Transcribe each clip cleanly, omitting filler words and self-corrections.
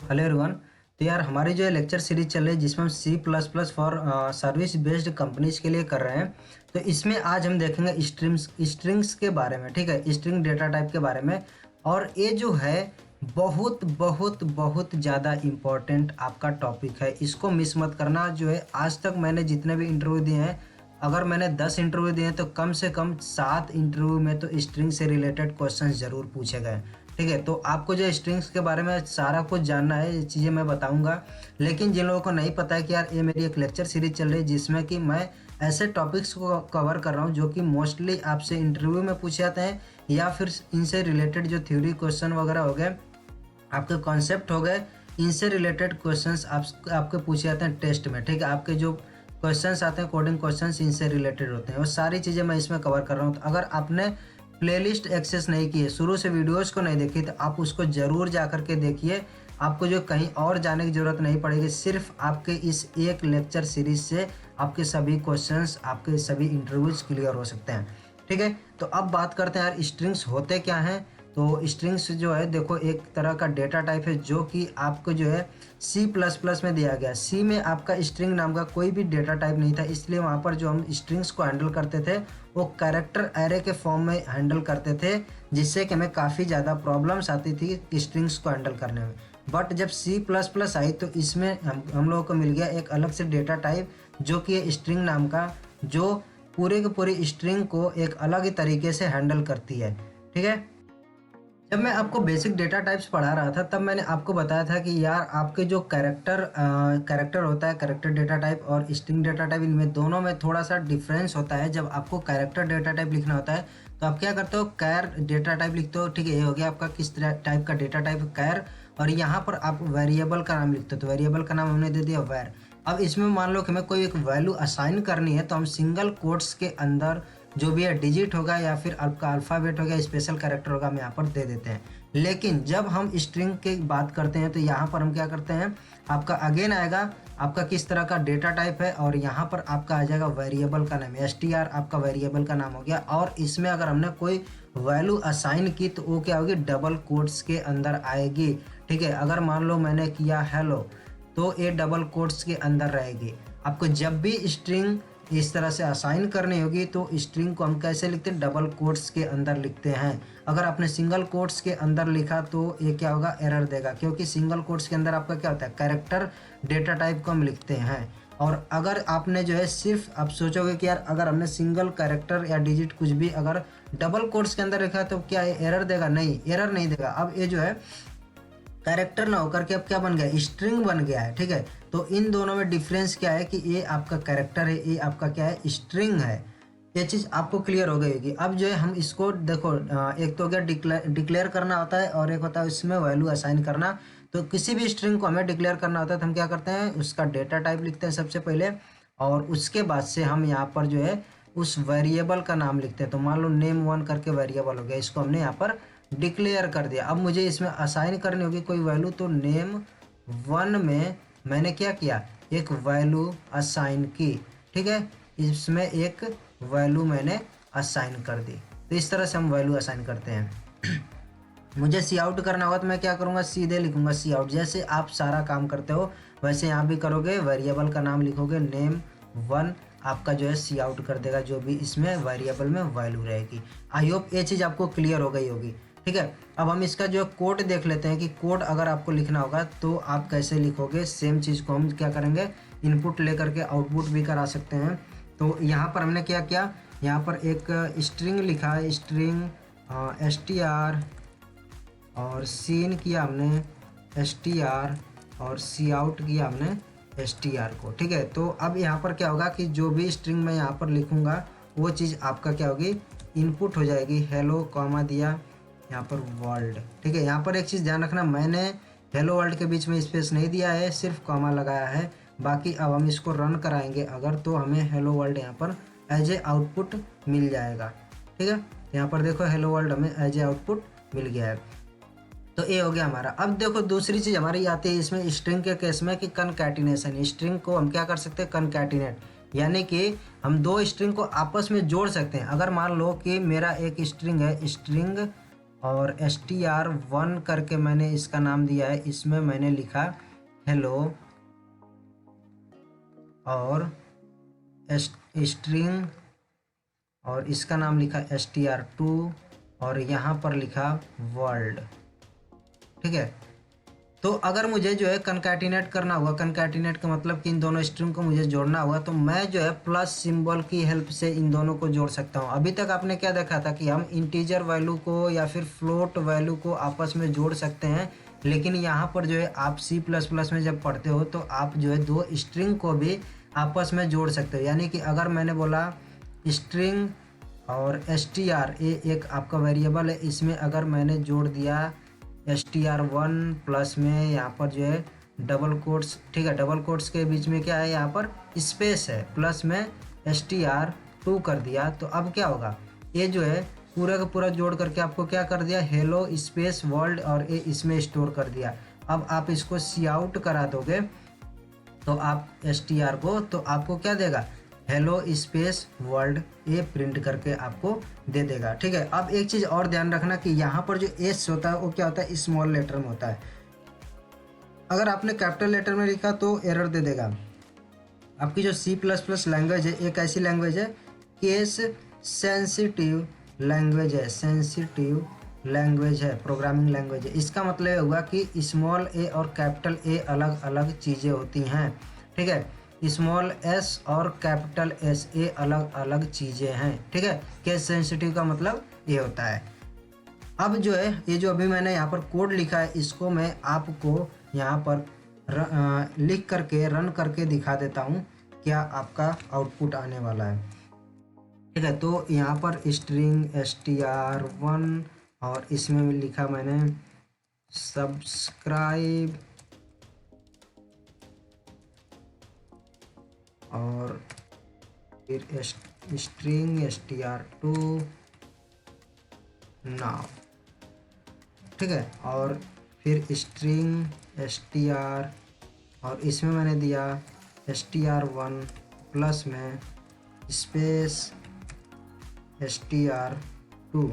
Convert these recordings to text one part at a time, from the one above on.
Hello everyone. तो यार हमारी जो है लेक्चर सीरीज चल रही है जिसमें हम C plus plus for service based companies के लिए कर रहे हैं। तो इसमें आज हम देखेंगे स्ट्रिंग्स के बारे में, ठीक है, स्ट्रिंग डेटा टाइप के बारे में। और ये जो है बहुत बहुत बहुत ज़्यादा इम्पोर्टेंट आपका टॉपिक है, इसको मिस मत करना। जो है आज तक मैंने जितने भी इंटरव्यू दिए हैं, अगर मैंने 10 इंटरव्यू दिए हैं तो कम से कम 7 इंटरव्यू में तो स्ट्रिंग से रिलेटेड क्वेश्चन ज़रूर पूछे गए, ठीक है। तो आपको जो स्ट्रिंग्स के बारे में सारा कुछ जानना है, ये चीज़ें मैं बताऊंगा। लेकिन जिन लोगों को नहीं पता है कि यार ये मेरी एक लेक्चर सीरीज चल रही है जिसमें कि मैं ऐसे टॉपिक्स को कवर कर रहा हूँ जो कि मोस्टली आपसे इंटरव्यू में पूछे जाते हैं, या फिर इनसे रिलेटेड जो थ्योरी क्वेश्चन वगैरह हो गए, आपके कॉन्सेप्ट हो गए, इनसे रिलेटेड क्वेश्चंस आपके पूछे जाते हैं टेस्ट में, ठीक है। आपके जो क्वेश्चंस आते हैं कोडिंग क्वेश्चंस इनसे रिलेटेड होते हैं, वो सारी चीज़ें मैं इसमें कवर कर रहा हूँ। तो अगर आपने प्लेलिस्ट एक्सेस नहीं की है, शुरू से वीडियोस को नहीं देखी, तो आप उसको ज़रूर जा कर के देखिए। आपको जो कहीं और जाने की ज़रूरत नहीं पड़ेगी, सिर्फ आपके इस एक लेक्चर सीरीज से आपके सभी क्वेश्चंस, आपके सभी इंटरव्यूज क्लियर हो सकते हैं, ठीक है। तो अब बात करते हैं यार स्ट्रिंग्स होते क्या हैं। तो स्ट्रिंग्स जो है देखो एक तरह का डेटा टाइप है जो कि आपको जो है सी प्लस प्लस में दिया गया। सी में आपका स्ट्रिंग नाम का कोई भी डेटा टाइप नहीं था, इसलिए वहाँ पर जो हम स्ट्रिंग्स को हैंडल करते थे वो कैरेक्टर एरे के फॉर्म में हैंडल करते थे, जिससे कि हमें काफ़ी ज़्यादा प्रॉब्लम्स आती थी स्ट्रिंग्स को हैंडल करने में। बट जब सी प्लस प्लस आई तो इसमें हम लोगों को मिल गया एक अलग से डेटा टाइप जो कि है स्ट्रिंग नाम का, जो पूरे के पूरे स्ट्रिंग को एक अलग ही तरीके से हैंडल करती है, ठीक है। जब मैं आपको बेसिक डेटा टाइप्स पढ़ा रहा था तब मैंने आपको बताया था कि यार आपके जो कैरेक्टर होता है, कैरेक्टर डेटा टाइप और स्ट्रिंग डेटा टाइप, इनमें दोनों में थोड़ा सा डिफरेंस होता है। जब आपको कैरेक्टर डेटा टाइप लिखना होता है तो आप क्या करते हो, कैर डेटा टाइप लिखते हो, ठीक है। ये हो गया आपका किस टाइप का डेटा टाइप, कैर। और यहाँ पर आप वेरिएबल का नाम लिखते हो, तो वेरिएबल का नाम हमने दे दिया वैर। अब इसमें मान लो कि हमें कोई एक वैल्यू असाइन करनी है तो हम सिंगल कोट्स के अंदर जो भी है डिजिट होगा या फिर आपका अल्फ़ाबेट होगा, स्पेशल कैरेक्टर होगा, हम यहाँ पर दे देते हैं। लेकिन जब हम स्ट्रिंग की बात करते हैं तो यहाँ पर हम क्या करते हैं, आपका अगेन आएगा आपका किस तरह का डेटा टाइप है, और यहाँ पर आपका आ जाएगा वेरिएबल का नाम, str आपका वेरिएबल का नाम हो गया। और इसमें अगर हमने कोई वैल्यू असाइन की तो वो क्या होगी, डबल कोट्स के अंदर आएगी, ठीक है। अगर मान लो मैंने किया हेलो तो ये डबल कोट्स के अंदर रहेगी। आपको जब भी स्ट्रिंग इस तरह से असाइन करनी होगी तो स्ट्रिंग को हम कैसे लिखते हैं, डबल कोट्स के अंदर लिखते हैं। अगर आपने सिंगल कोट्स के अंदर लिखा तो ये क्या होगा, एरर देगा, क्योंकि सिंगल कोट्स के अंदर आपका क्या होता है, कैरेक्टर डेटा टाइप को हम लिखते हैं। और अगर आपने जो है सिर्फ आप सोचोगे कि यार अगर हमने सिंगल कैरेक्टर या डिजिट कुछ भी अगर डबल कोट्स के अंदर लिखा तो क्या एरर देगा, नहीं, एरर नहीं देगा। अब ये जो है कैरेक्टर ना होकर के अब क्या बन गया, स्ट्रिंग बन गया है, ठीक है। तो इन दोनों में डिफरेंस क्या है कि ये आपका कैरेक्टर है, ये आपका क्या है, स्ट्रिंग है। ये चीज़ आपको क्लियर हो गई होगी। अब जो है हम इसको देखो, एक तो क्या डिक्लेयर करना होता है और एक होता है इसमें वैल्यू असाइन करना। तो किसी भी स्ट्रिंग को हमें डिक्लेयर करना होता है तो हम क्या करते हैं, उसका डेटा टाइप लिखते हैं सबसे पहले, और उसके बाद से हम यहाँ पर जो है उस वेरिएबल का नाम लिखते हैं। तो मान लो name1 करके वेरिएबल हो गया, इसको हमने यहाँ पर डिक्लेयर कर दिया। अब मुझे इसमें असाइन करनी होगी कोई वैल्यू, तो name1 में मैंने क्या किया, एक वैल्यू असाइन की, ठीक है। इसमें एक वैल्यू मैंने असाइन कर दी। तो इस तरह से हम वैल्यू असाइन करते हैं। मुझे सी आउट करना होगा तो मैं क्या करूँगा, सीधे लिखूंगा सी आउट। जैसे आप सारा काम करते हो वैसे यहाँ भी करोगे, वेरिएबल का नाम लिखोगे, name1 आपका जो है सी आउट कर देगा जो भी इसमें वेरिएबल में वैल्यू रहेगी। आई होप ये चीज़ आपको क्लियर हो गई होगी, ठीक है। अब हम इसका जो कोड देख लेते हैं कि कोड अगर आपको लिखना होगा तो आप कैसे लिखोगे। सेम चीज़ को हम क्या करेंगे, इनपुट लेकर के आउटपुट भी करा सकते हैं। तो यहाँ पर हमने क्या किया, यहाँ पर एक स्ट्रिंग लिखा है, स्ट्रिंग str, और सीन किया हमने str, और सी आउट किया हमने str को, ठीक है। तो अब यहाँ पर क्या होगा कि जो भी स्ट्रिंग मैं यहाँ पर लिखूँगा वो चीज़ आपका क्या होगी, इनपुट हो जाएगी। हेलो कॉमा दिया यहाँ पर वर्ल्ड, ठीक है। यहाँ पर एक चीज़ ध्यान रखना, मैंने हेलो वर्ल्ड के बीच में स्पेस नहीं दिया है, सिर्फ कॉमा लगाया है। बाकी अब हम इसको रन कराएंगे अगर, तो हमें हेलो वर्ल्ड यहाँ पर एज ए आउटपुट मिल जाएगा, ठीक है। यहाँ पर देखो हेलो वर्ल्ड हमें एज ए आउटपुट मिल गया है। तो ये हो गया हमारा। अब देखो दूसरी चीज़ हमारी आती है इसमें स्ट्रिंग के केस में कि कनकैटिनेशन। स्ट्रिंग को हम क्या कर सकते हैं, कनकैटिनेट, यानी कि हम दो स्ट्रिंग को आपस में जोड़ सकते हैं। अगर मान लो कि मेरा एक स्ट्रिंग है, स्ट्रिंग और str1 करके मैंने इसका नाम दिया है, इसमें मैंने लिखा हेलो और स्ट्रिंग और इसका नाम लिखा str2 और यहाँ पर लिखा वर्ल्ड। ठीक है, तो अगर मुझे जो है कंकैटिनेट करना हुआ, कंकैटिनेट का मतलब कि इन दोनों स्ट्रिंग को मुझे जोड़ना हुआ, तो मैं जो है प्लस सिंबल की हेल्प से इन दोनों को जोड़ सकता हूँ। अभी तक आपने क्या देखा था कि हम इंटीजर वैल्यू को या फिर फ्लोट वैल्यू को आपस में जोड़ सकते हैं, लेकिन यहाँ पर जो है आप C++ में जब पढ़ते हो तो आप जो है दो स्ट्रिंग को भी आपस में जोड़ सकते हो। यानी कि अगर मैंने बोला स्ट्रिंग और str, ये एक आपका वेरिएबल है, इसमें अगर मैंने जोड़ दिया str1 प्लस में यहाँ पर जो है डबल कोट्स, ठीक है, डबल कोट्स के बीच में क्या है, यहाँ पर स्पेस है, प्लस में str2 कर दिया, तो अब क्या होगा, ये जो है पूरा का पूरा जोड़ करके आपको क्या कर दिया, हेलो स्पेस वर्ल्ड, और ये इसमें स्टोर कर दिया। अब आप इसको सी आउट करा दोगे तो आप str को, तो आपको क्या देगा, हेलो स्पेस वर्ल्ड, ये प्रिंट करके आपको दे देगा। ठीक है, अब एक चीज़ और ध्यान रखना कि यहाँ पर जो एस होता है वो क्या होता है, स्मॉल लेटर में होता है। अगर आपने कैपिटल लेटर में लिखा तो एरर दे देगा। आपकी जो C++ लैंग्वेज है एक ऐसी लैंग्वेज है, केस सेंसिटिव लैंग्वेज है, सेंसिटिव लैंग्वेज है, प्रोग्रामिंग लैंग्वेज है। इसका मतलब ये हुआ कि स्मॉल ए और कैपिटल ए अलग अलग चीज़ें होती हैं। ठीक है, स्मॉल एस और कैपिटल एस ये अलग अलग चीज़ें हैं। ठीक है, केस सेंसिटिव का मतलब ये होता है। अब जो है ये जो अभी मैंने यहाँ पर कोड लिखा है, इसको मैं आपको यहाँ पर लिख करके रन करके दिखा देता हूँ क्या आपका आउटपुट आने वाला है। ठीक है, तो यहाँ पर स्ट्रिंग str1 और इसमें लिखा मैंने सब्सक्राइब और फिर स्ट्रिंग str2 नाउ। ठीक है, और फिर स्ट्रिंग str और इसमें मैंने दिया str1 प्लस में स्पेस str2।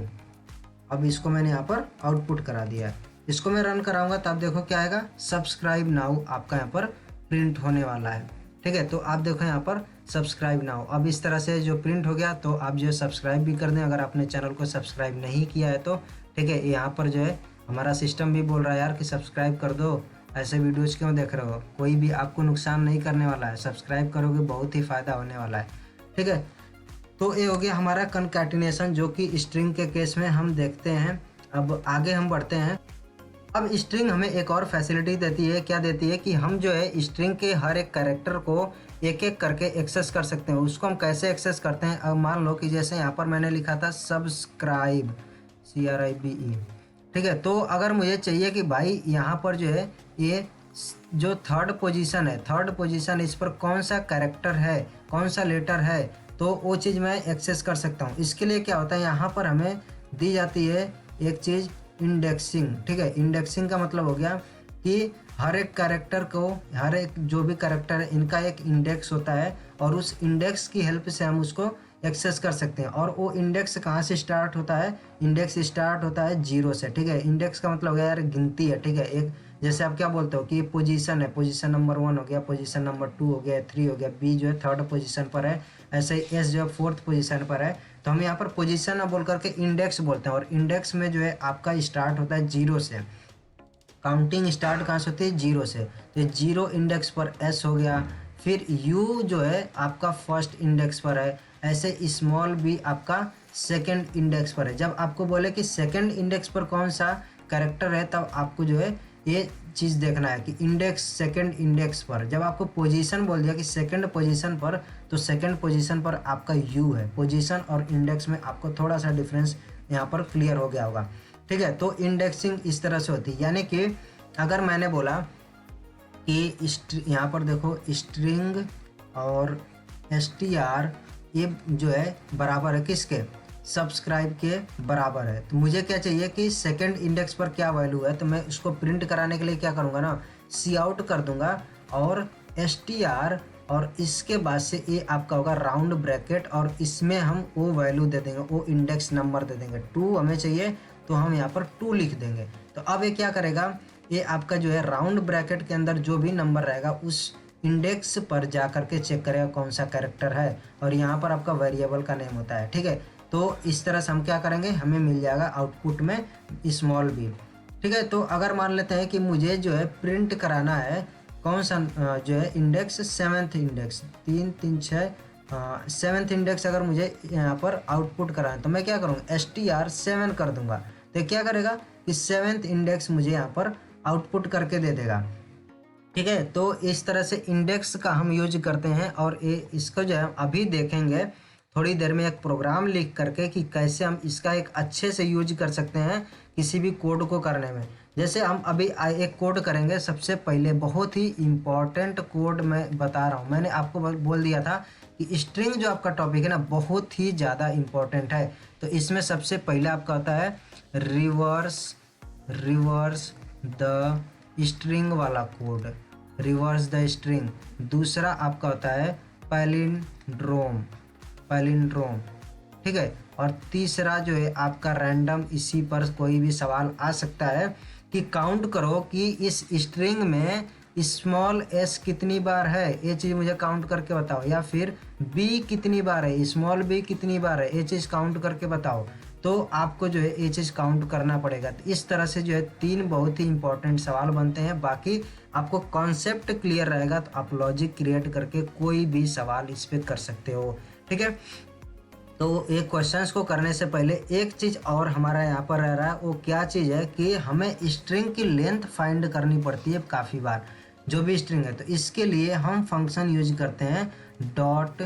अब इसको मैंने यहाँ पर आउटपुट करा दिया है। इसको मैं रन कराऊंगा तब देखो क्या आएगा, सब्सक्राइब नाउ आपका यहाँ पर प्रिंट होने वाला है। ठीक है, तो आप देखो यहाँ पर सब्सक्राइब नाउ, अब इस तरह से जो प्रिंट हो गया, तो आप जो है सब्सक्राइब भी कर दें अगर आपने चैनल को सब्सक्राइब नहीं किया है तो। ठीक है, यहाँ पर जो है हमारा सिस्टम भी बोल रहा है यार कि सब्सक्राइब कर दो, ऐसे वीडियोज़ क्यों देख रहे हो, कोई भी आपको नुकसान नहीं करने वाला है, सब्सक्राइब करोगे बहुत ही फ़ायदा होने वाला है। ठीक है, तो ये हो गया हमारा कंकैटिनेशन, जो कि स्ट्रिंग के केस में हम देखते हैं। अब आगे हम बढ़ते हैं। अब स्ट्रिंग हमें एक और फैसिलिटी देती है, क्या देती है कि हम जो है स्ट्रिंग के हर एक कैरेक्टर को एक एक करके एक्सेस कर सकते हैं। उसको हम कैसे एक्सेस करते हैं, अब मान लो कि जैसे यहाँ पर मैंने लिखा था सब्सक्राइब, CRIBE। ठीक है, तो अगर मुझे चाहिए कि भाई यहाँ पर जो है ये जो थर्ड पोजीशन है, थर्ड पोजीशन इस पर कौन सा कैरेक्टर है, कौन सा लेटर है, तो वो चीज़ मैं एक्सेस कर सकता हूँ। इसके लिए क्या होता है, यहाँ पर हमें दी जाती है एक चीज़, इंडेक्सिंग। ठीक है, इंडेक्सिंग का मतलब हो गया कि हर एक कैरेक्टर को, हर एक जो भी कैरेक्टर है इनका एक इंडेक्स होता है, और उस इंडेक्स की हेल्प से हम उसको एक्सेस कर सकते हैं। और वो इंडेक्स कहाँ से स्टार्ट होता है, इंडेक्स स्टार्ट होता है 0 से। ठीक है, इंडेक्स का मतलब हो गया यार गिनती है। ठीक है, एक जैसे आप क्या बोलते हो कि पोजीशन है, पोजीशन नंबर 1 हो गया, पोजीशन नंबर 2 हो गया, 3 हो गया, B जो है थर्ड पोजीशन पर है, ऐसे ही S जो है फोर्थ पोजीशन पर है। तो हम यहाँ पर पोजीशन ना बोल करके इंडेक्स बोलते हैं, और इंडेक्स में जो है आपका स्टार्ट होता है 0 से। काउंटिंग स्टार्ट कहाँ से होती है, 0 से। तो 0 इंडेक्स पर S हो गया, फिर U जो है आपका फर्स्ट इंडेक्स पर है, ऐसे स्मॉल b आपका सेकंड इंडेक्स पर है। जब आपको बोले कि सेकंड इंडेक्स पर कौन सा कैरेक्टर है, तब आपको जो है ये चीज़ देखना है कि इंडेक्स सेकंड इंडेक्स पर। जब आपको पोजीशन बोल दिया कि सेकंड पोजीशन पर, तो सेकंड पोजीशन पर आपका U है। पोजीशन और इंडेक्स में आपको थोड़ा सा डिफरेंस यहाँ पर क्लियर हो गया होगा। ठीक है, तो इंडेक्सिंग इस तरह से होती है। यानी कि अगर मैंने बोला कि यहाँ पर देखो स्ट्रिंग और str ये जो है बराबर है किसके, सब्सक्राइब के बराबर है, तो मुझे क्या चाहिए कि सेकंड इंडेक्स पर क्या वैल्यू है, तो मैं उसको प्रिंट कराने के लिए क्या करूँगा ना, सी आउट कर दूंगा और str, और इसके बाद से ये आपका होगा राउंड ब्रैकेट, और इसमें हम वो वैल्यू दे देंगे, वो इंडेक्स नंबर दे देंगे। 2 हमें चाहिए, तो हम यहाँ पर 2 लिख देंगे। तो अब ये क्या करेगा, ये आपका जो है राउंड ब्रैकेट के अंदर जो भी नंबर रहेगा उस इंडेक्स पर जा करके चेक करेगा कौन सा कैरेक्टर है, और यहाँ पर आपका वेरिएबल का नेम होता है। ठीक है, तो इस तरह से हम क्या करेंगे, हमें मिल जाएगा आउटपुट में स्मॉल b। ठीक है, तो अगर मान लेते हैं कि मुझे जो है प्रिंट कराना है कौन सा जो है index, 7th index, 3 3 6 7th index अगर मुझे यहाँ पर आउटपुट कराना है तो मैं क्या करूँगा, str7 कर दूंगा। तो क्या करेगा कि 7th इंडेक्स मुझे यहाँ पर आउटपुट करके दे देगा। ठीक है, तो इस तरह से इंडेक्स का हम यूज करते हैं, और ये इसको जो है हम अभी देखेंगे थोड़ी देर में एक प्रोग्राम लिख करके कि कैसे हम इसका एक अच्छे से यूज कर सकते हैं किसी भी कोड को करने में। जैसे हम अभी एक कोड करेंगे, सबसे पहले बहुत ही इम्पॉर्टेंट कोड मैं बता रहा हूँ। मैंने आपको बोल दिया था कि स्ट्रिंग जो आपका टॉपिक है ना बहुत ही ज़्यादा इम्पॉर्टेंट है। तो इसमें सबसे पहले आपका होता है रिवर्स द स्ट्रिंग वाला कोड, रिवर्स द स्ट्रिंग। दूसरा आपका होता है पैलिंड्रोम। ठीक है, और तीसरा जो है आपका रैंडम। इसी पर कोई भी सवाल आ सकता है कि काउंट करो कि इस स्ट्रिंग में स्मॉल s कितनी बार है, ये चीज़ मुझे काउंट करके बताओ, या फिर b कितनी बार है, स्मॉल b कितनी बार है, ये चीज़ काउंट करके बताओ। तो आपको जो है ये चीज़ काउंट करना पड़ेगा। तो इस तरह से जो है 3 बहुत ही इंपॉर्टेंट सवाल बनते हैं। बाकी आपको कॉन्सेप्ट क्लियर रहेगा तो आप लॉजिक क्रिएट करके कोई भी सवाल इस पर कर सकते हो। ठीक है, तो ये क्वेश्चंस को करने से पहले एक चीज़ और हमारा यहाँ पर रह रहा है, वो क्या चीज़ है कि हमें स्ट्रिंग की लेंथ फाइंड करनी पड़ती है काफ़ी बार, जो भी स्ट्रिंग है। तो इसके लिए हम फंक्शन यूज करते हैं डॉट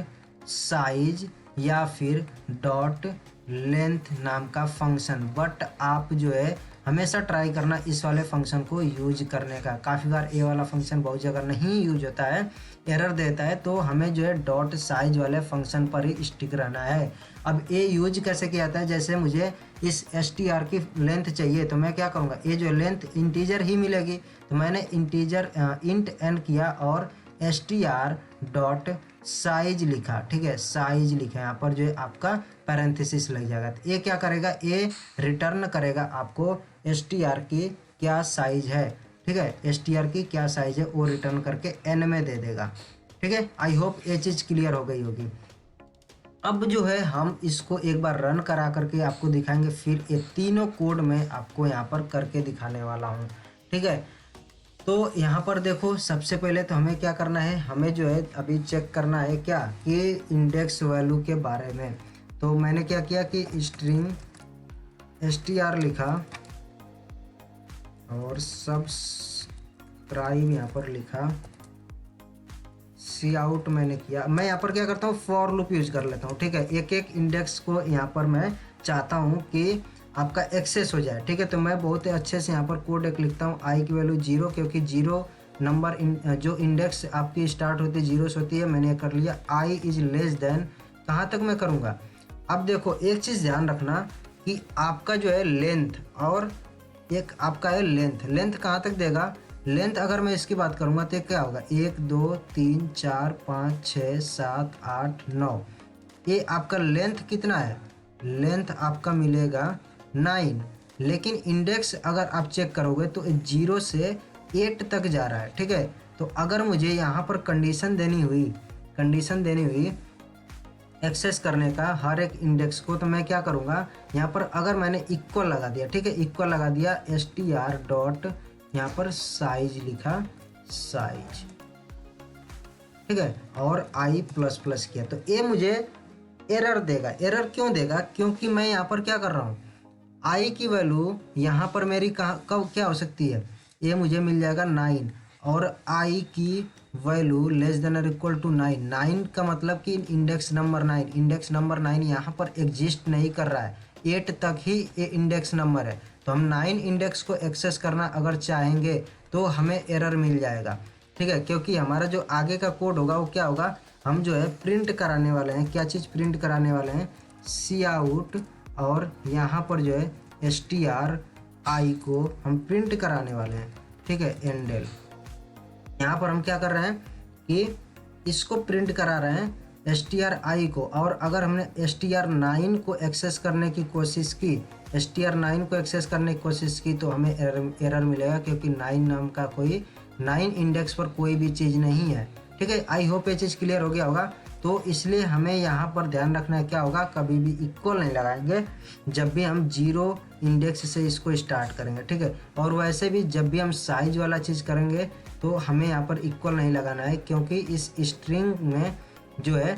साइज या फिर डॉट लेंथ नाम का फंक्शन। बट आप जो है हमेशा ट्राई करना इस वाले फंक्शन को यूज करने का। काफ़ी बार ये वाला फंक्शन बहुत जगह नहीं यूज होता है, एरर देता है, तो हमें जो है डॉट साइज वाले फंक्शन पर ही स्टिक रहना है। अब ये यूज कैसे किया जाता है, जैसे मुझे इस str की लेंथ चाहिए तो मैं क्या करूँगा, ये जो लेंथ इंटीजर ही मिलेगी, तो मैंने इंटीजर इंट n किया और str डॉट साइज लिखा। ठीक है, साइज लिखा, यहाँ पर जो है आपका पैरेंथेसिस लग जाएगा। तो ये क्या करेगा, ये रिटर्न करेगा आपको str की क्या साइज है। ठीक है, str की क्या साइज है वो रिटर्न करके n में दे देगा। ठीक है, आई होप ये चीज़ क्लियर हो गई होगी। अब जो है हम इसको एक बार रन करा करके आपको दिखाएंगे, फिर ये तीनों कोड मैं आपको यहाँ पर करके दिखाने वाला हूँ। ठीक है, तो यहाँ पर देखो सबसे पहले तो हमें क्या करना है, हमें जो है अभी चेक करना है क्या कि इंडेक्स वैल्यू के बारे में। तो मैंने क्या किया कि स्ट्रिंग str लिखा और सब्सक्राइब यहाँ पर लिखा, सी आउट मैंने किया। मैं यहाँ पर क्या करता हूँ, फॉर लूप यूज कर लेता हूँ। ठीक है, एक एक इंडेक्स को यहाँ पर मैं चाहता हूँ कि आपका एक्सेस हो जाए। ठीक है, तो मैं बहुत ही अच्छे से यहाँ पर कोड एक लिखता हूँ, आई की वैल्यू 0, क्योंकि 0 नंबर जो इंडेक्स आपकी स्टार्ट होती है 0 से होती है, मैंने कर लिया। आई इज लेस देन, कहाँ तक मैं करूँगा। अब देखो एक चीज़ ध्यान रखना कि आपका जो है लेंथ और एक आपका है लेंथ कहाँ तक देगा। लेंथ अगर मैं इसकी बात करूँगा तो क्या होगा, 1 2 3 4 5 6 7 8 9, ये आपका लेंथ कितना है, लेंथ आपका मिलेगा 9। लेकिन इंडेक्स अगर आप चेक करोगे तो 0 से 8 तक जा रहा है। ठीक है, तो अगर मुझे यहाँ पर कंडीशन देनी हुई एक्सेस करने का हर एक इंडेक्स को, तो मैं क्या करूँगा, यहाँ पर अगर मैंने इक्वल लगा दिया, ठीक है, इक्वल लगा दिया, str डॉट यहाँ पर साइज लिखा, साइज, ठीक है, और आई प्लस प्लस किया, तो ये मुझे एरर देगा। एरर क्यों देगा, क्योंकि मैं यहाँ पर क्या कर रहा हूँ, आई की वैल्यू यहाँ पर मेरी कब क्या हो सकती है, ये मुझे मिल जाएगा 9, और आई की वैल्यू लेस देन और इक्वल टू 9। 9 का मतलब कि इंडेक्स नंबर 9, इंडेक्स नंबर 9 यहाँ पर एग्जिस्ट नहीं कर रहा है, 8 तक ही ये इंडेक्स नंबर है। तो हम 9 इंडेक्स को एक्सेस करना अगर चाहेंगे तो हमें एरर मिल जाएगा। ठीक है, क्योंकि हमारा जो आगे का कोड होगा वो क्या होगा, हम जो है प्रिंट कराने वाले हैं, क्या चीज़ प्रिंट कराने वाले हैं, सी आउट, और यहाँ पर जो है str आई को हम प्रिंट कराने वाले हैं। ठीक है, एंडल, यहाँ पर हम क्या कर रहे हैं कि इसको प्रिंट करा रहे हैं str_i को, और अगर हमने str9 को एक्सेस करने की कोशिश की, str9 को एक्सेस करने की कोशिश की तो हमें एरर मिलेगा, क्योंकि 9 नाम का कोई 9 इंडेक्स पर कोई भी चीज़ नहीं है। ठीक है, आई होप ये चीज़ क्लियर हो गया होगा। तो इसलिए हमें यहाँ पर ध्यान रखना है, क्या होगा, कभी भी इक्वल नहीं लगाएंगे जब भी हम 0 इंडेक्स से इसको स्टार्ट करेंगे। ठीक है, और वैसे भी जब भी हम साइज वाला चीज़ करेंगे तो हमें यहाँ पर इक्वल नहीं लगाना है, क्योंकि इस स्ट्रिंग में जो है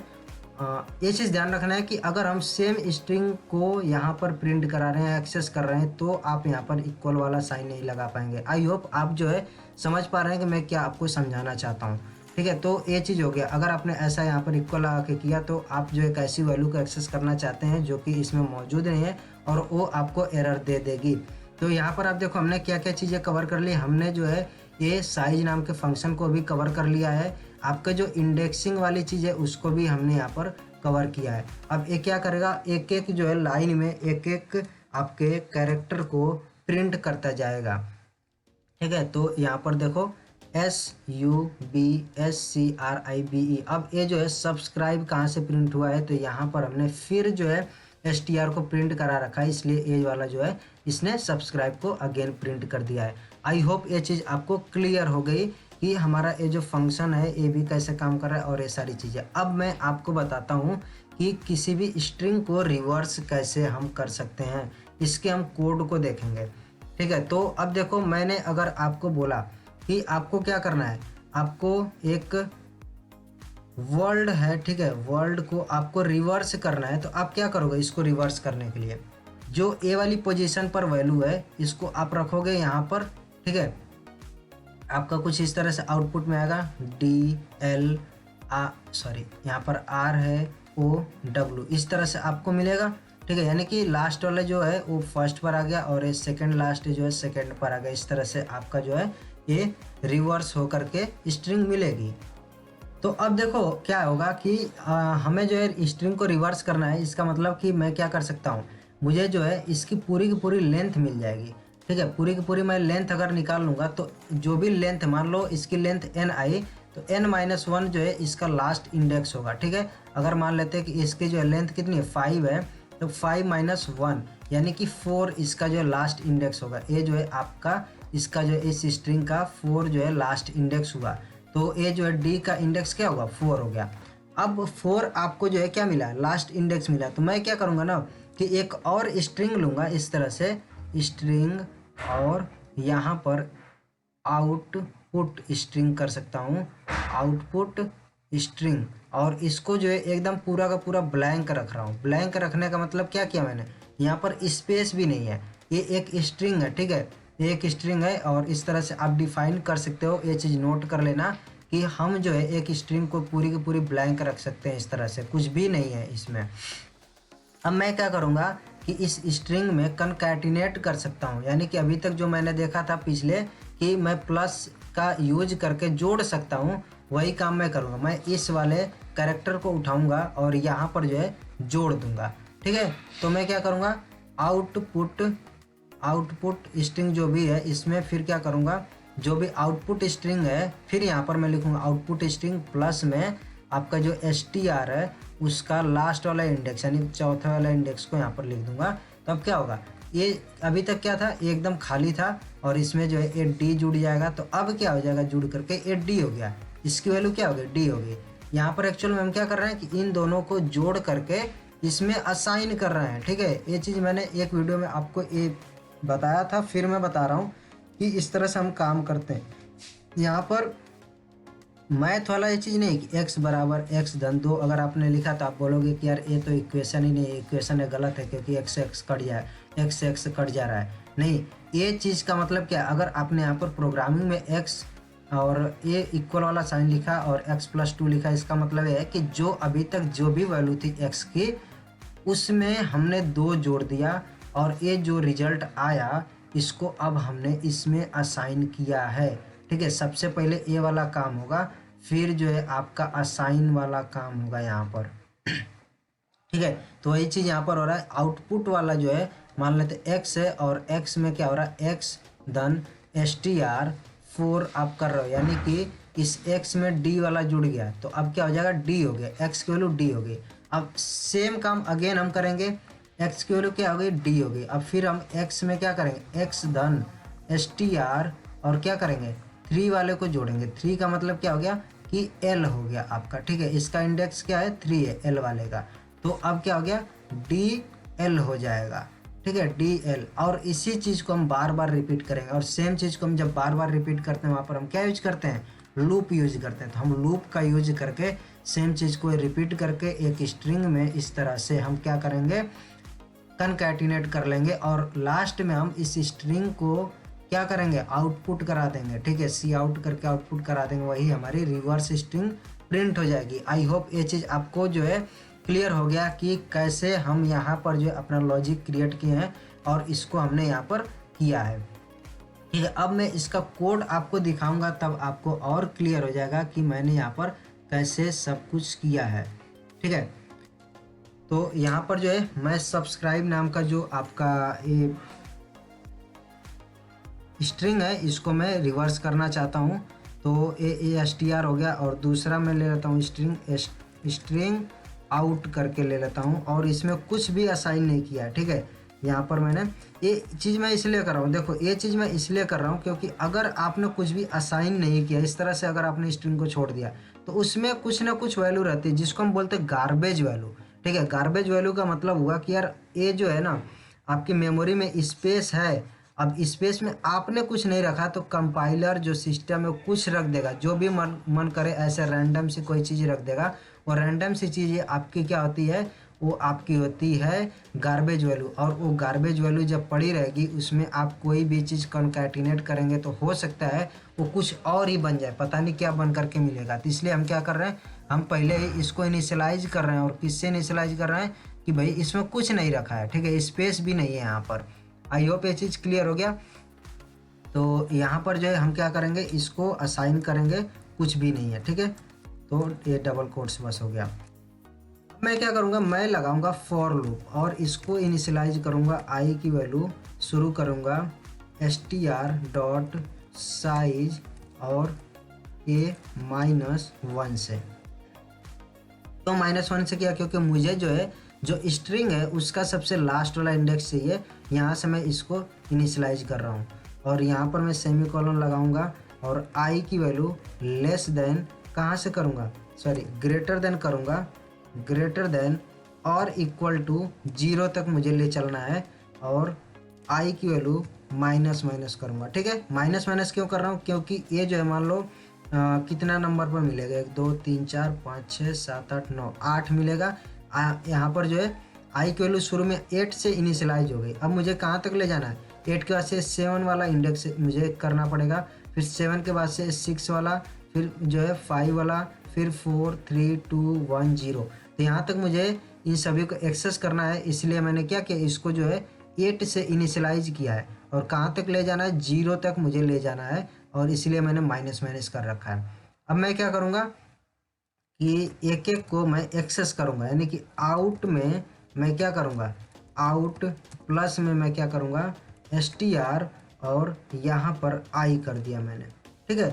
ये चीज़ ध्यान रखना है कि अगर हम सेम स्ट्रिंग को यहाँ पर प्रिंट करा रहे हैं, एक्सेस कर रहे हैं, तो आप यहाँ पर इक्वल वाला साइन नहीं लगा पाएंगे। आई होप आप जो है समझ पा रहे हैं कि मैं क्या आपको समझाना चाहता हूँ। ठीक है, तो ये चीज़ हो गया। अगर आपने ऐसा यहाँ पर इक्वल लगा के किया तो आप जो एक ऐसी वैल्यू को एक्सेस करना चाहते हैं जो कि इसमें मौजूद नहीं है, और वो आपको एरर दे देगी। तो यहाँ पर आप देखो हमने क्या क्या चीज़ें कवर कर ली। हमने जो है ये साइज नाम के फंक्शन को भी कवर कर लिया है, आपका जो इंडेक्सिंग वाली चीज़ है उसको भी हमने यहाँ पर कवर किया है। अब ये क्या करेगा, एक एक जो है लाइन में एक एक आपके कैरेक्टर को प्रिंट करता जाएगा। ठीक है, तो यहाँ पर देखो SUBSCRIBE। अब ये जो है सब्सक्राइब कहाँ से प्रिंट हुआ है, तो यहाँ पर हमने फिर जो है STR को प्रिंट करा रखा है, इसलिए ये वाला जो है इसने सब्सक्राइब को अगेन प्रिंट कर दिया है। आई होप ये चीज़ आपको क्लियर हो गई कि हमारा ये जो फंक्शन है ये भी कैसे काम कर रहा है और ये सारी चीज़ें। अब मैं आपको बताता हूँ कि किसी भी स्ट्रिंग को रिवर्स कैसे हम कर सकते हैं, इसके हम कोड को देखेंगे। ठीक है, तो अब देखो मैंने अगर आपको बोला कि आपको क्या करना है, आपको एक वर्ल्ड है, ठीक है, वर्ल्ड को आपको रिवर्स करना है, तो आप क्या करोगे, इसको रिवर्स करने के लिए जो ए वाली पोजीशन पर वैल्यू है इसको आप रखोगे यहाँ पर। ठीक है, आपका कुछ इस तरह से आउटपुट में आएगा यहाँ पर R है OW, इस तरह से आपको मिलेगा। ठीक है, यानी कि लास्ट वाला जो है वो फर्स्ट पर आ गया और ये सेकंड लास्ट जो है सेकंड पर आ गया। इस तरह से आपका जो है ये रिवर्स होकर के स्ट्रिंग मिलेगी। तो अब देखो क्या होगा कि हमें जो है स्ट्रिंग को रिवर्स करना है, इसका मतलब कि मैं क्या कर सकता हूँ, मुझे जो है इसकी पूरी की पूरी लेंथ मिल जाएगी। ठीक है, पूरी की पूरी मैं लेंथ अगर निकाल लूँगा तो जो भी लेंथ, मान लो इसकी लेंथ n आई तो n-1 जो है इसका लास्ट इंडेक्स होगा। ठीक है, अगर मान लेते हैं कि इसकी जो है लेंथ कितनी है 5 है, तो 5 - 1 यानी कि 4 इसका जो है लास्ट इंडेक्स होगा। ये जो है आपका इसका जो इस स्ट्रिंग का 4 जो है लास्ट इंडेक्स हुआ, तो ये जो है डी का इंडेक्स क्या होगा 4 हो गया। अब 4 आपको जो है क्या मिला, लास्ट इंडेक्स मिला। तो मैं क्या करूँगा ना कि एक और स्ट्रिंग लूँगा इस तरह से स्ट्रिंग, और यहाँ पर आउटपुट स्ट्रिंग कर सकता हूँ, आउटपुट स्ट्रिंग, और इसको जो है एकदम पूरा का पूरा ब्लैंक रख रहा हूँ। ब्लैंक रखने का मतलब क्या किया मैंने, यहाँ पर स्पेस भी नहीं है, ये एक स्ट्रिंग है। ठीक है, एक स्ट्रिंग है और इस तरह से आप डिफाइन कर सकते हो। ये चीज़ नोट कर लेना कि हम जो है एक स्ट्रिंग को पूरी की पूरी ब्लैंक रख सकते हैं, इस तरह से कुछ भी नहीं है इसमें। अब मैं क्या करूँगा कि इस स्ट्रिंग में कनकैटिनेट कर सकता हूँ, यानी कि अभी तक जो मैंने देखा था पिछले कि मैं प्लस का यूज करके जोड़ सकता हूँ, वही काम मैं करूँगा। मैं इस वाले कैरेक्टर को उठाऊँगा और यहाँ पर जो है जोड़ दूँगा। ठीक है, तो मैं क्या करूँगा, आउटपुट स्ट्रिंग जो भी है इसमें फिर क्या करूँगा, जो भी आउटपुट स्ट्रिंग है फिर यहाँ पर मैं लिखूँगा आउटपुट स्ट्रिंग प्लस में आपका जो STR है उसका लास्ट वाला इंडेक्स यानी चौथा वाला इंडेक्स को यहाँ पर लिख दूंगा। तो अब क्या होगा, ये अभी तक क्या था, ये एकदम खाली था और इसमें जो है 8D जुड़ जाएगा। तो अब क्या हो जाएगा, जुड़ करके 8D हो गया, इसकी वैल्यू क्या होगी, D होगी। यहाँ पर एक्चुअल में हम क्या कर रहे हैं कि इन दोनों को जोड़ करके इसमें असाइन कर रहे हैं। ठीक है, ये चीज़ मैंने एक वीडियो में आपको ये बताया था, फिर मैं बता रहा हूँ कि इस तरह से हम काम करते हैं। यहाँ पर मैथ वाला ये चीज़ नहीं कि x = x-2 अगर आपने लिखा तो आप बोलोगे कि यार ये तो इक्वेशन ही नहीं है, इक्वेशन है गलत है क्योंकि x कट जाए, x कट जा रहा है। नहीं, ये चीज़ का मतलब क्या, अगर आपने यहाँ पर प्रोग्रामिंग में x और ये इक्वल वाला साइन लिखा और x+2 लिखा, इसका मतलब ये है कि जो अभी तक जो भी वैल्यू थी x की उसमें हमने 2 जोड़ दिया और ये जो रिजल्ट आया इसको अब हमने इसमें असाइन किया है। ठीक है, सबसे पहले ये वाला काम होगा, फिर जो है आपका असाइन वाला काम होगा यहाँ पर। ठीक है, तो वही चीज़ यहाँ पर हो रहा है। आउटपुट वाला जो है मान लेते x है और x में क्या हो रहा है, x धन STR 4 आप कर रहे हो, यानी कि इस x में d वाला जुड़ गया, तो अब क्या हो जाएगा, d हो गया, x की वैल्यू d हो गई। अब सेम काम अगेन हम करेंगे, x की वैल्यू क्या हो गई, d हो गई। अब फिर हम x में क्या करेंगे, x धन str और क्या करेंगे 3 वाले को जोड़ेंगे। 3 का मतलब क्या हो गया कि l हो गया आपका, ठीक है। इसका इंडेक्स क्या है 3 है l वाले का, तो अब क्या हो गया dl हो जाएगा, ठीक है, dl। और इसी चीज़ को हम बार बार रिपीट करेंगे, और सेम चीज़ को हम जब बार बार रिपीट करते हैं वहाँ पर हम क्या यूज करते हैं, लूप यूज करते हैं। तो हम लूप का यूज करके सेम चीज़ को रिपीट करके एक स्ट्रिंग में इस तरह से हम क्या करेंगे, कनकैटिनेट कर लेंगे, और लास्ट में हम इस स्ट्रिंग को क्या करेंगे, आउटपुट करा देंगे, ठीक है, सी आउट करके आउटपुट करा देंगे, वही हमारी रिवर्स स्ट्रिंग प्रिंट हो जाएगी। आई होप ये चीज़ आपको जो है क्लियर हो गया कि कैसे हम यहाँ पर जो है अपना लॉजिक क्रिएट किए हैं और इसको हमने यहाँ पर किया है, ठीक है। अब मैं इसका कोड आपको दिखाऊंगा, तब आपको और क्लियर हो जाएगा कि मैंने यहाँ पर कैसे सब कुछ किया है, ठीक है। तो यहाँ पर जो है मैं सब्सक्राइब नाम का जो आपका ये स्ट्रिंग है इसको मैं रिवर्स करना चाहता हूँ, तो ए str हो गया, और दूसरा मैं ले लेता हूँ स्ट्रिंग आउट करके ले लेता हूँ, और इसमें कुछ भी असाइन नहीं किया है, ठीक है। यहाँ पर मैंने ये चीज़ मैं इसलिए कर रहा हूँ, देखो ये चीज़ मैं इसलिए कर रहा हूँ क्योंकि अगर आपने कुछ भी असाइन नहीं किया, इस तरह से अगर आपने स्ट्रिंग को छोड़ दिया तो उसमें कुछ ना कुछ वैल्यू रहती है जिसको हम बोलते हैं गार्बेज वैल्यू, ठीक है। गार्बेज वैल्यू का मतलब हुआ कि यार ये जो है ना आपकी मेमोरी में स्पेस है, अब स्पेस में आपने कुछ नहीं रखा तो कंपाइलर जो सिस्टम है कुछ रख देगा, जो भी मन करे ऐसे रैंडम से कोई चीज़ रख देगा, और रैंडम सी चीज़ आपकी क्या होती है, वो आपकी होती है गार्बेज वैल्यू। और वो गार्बेज वैल्यू जब पड़ी रहेगी उसमें आप कोई भी चीज़ कॉन्कैटिनेट करेंगे तो हो सकता है वो कुछ और ही बन जाए, पता नहीं क्या बन करके मिलेगा। तो इसलिए हम क्या कर रहे हैं, हम पहले ही इसको इनिशियलाइज कर रहे हैं, और किससे इनिशियलाइज कर रहे हैं कि भाई इसमें कुछ नहीं रखा है, ठीक है, स्पेस भी नहीं है यहाँ पर। आई होप ये चीज़ क्लियर हो गया। तो यहाँ पर जो है हम क्या करेंगे, इसको असाइन करेंगे, कुछ भी नहीं है, ठीक है। तो ये डबल कोट्स बस हो गया। मैं क्या करूँगा, मैं लगाऊंगा फॉर लूप, और इसको इनिशियलाइज करूँगा, आई की वैल्यू शुरू करूँगा str.size और a -1 से। तो -1 से किया क्योंकि मुझे जो है जो स्ट्रिंग है उसका सबसे लास्ट वाला इंडेक्स चाहिए, यहाँ से मैं इसको इनिशियलाइज कर रहा हूँ। और यहाँ पर मैं सेमीकोलन लगाऊंगा, और आई की वैल्यू लेस देन कहाँ से करूँगा, सॉरी ग्रेटर देन करूँगा, ग्रेटर देन और इक्वल टू 0 तक मुझे ले चलना है, और आई की वैल्यू माइनस करूँगा, ठीक है। माइनस क्यों कर रहा हूँ, क्योंकि ये जो है मान लो कितना नंबर पर मिलेगा, 1 2 3 4 5 6 7 8 9 8 मिलेगा। यहाँ पर जो है आई की वैल्यू शुरू में 8 से इनिशियलाइज हो गई। अब मुझे कहाँ तक ले जाना है, 8 के बाद से 7 वाला इंडेक्स मुझे करना पड़ेगा, फिर 7 के बाद से 6 वाला, फिर जो है 5 वाला, फिर 4 3 2 1 0। तो यहाँ तक मुझे इन सभी को एक्सेस करना है, इसलिए मैंने क्या किया, इसको जो है 8 से इनिशियलाइज किया है, और कहाँ तक ले जाना है, 0 तक मुझे ले जाना है, और इसलिए मैंने माइनस कर रखा है। अब मैं क्या करूँगा कि एक एक को मैं एक्सेस करूँगा, यानी कि आउट में मैं क्या करूँगा, आउट प्लस में मैं क्या करूँगा str, और यहाँ पर आई कर दिया मैंने, ठीक है।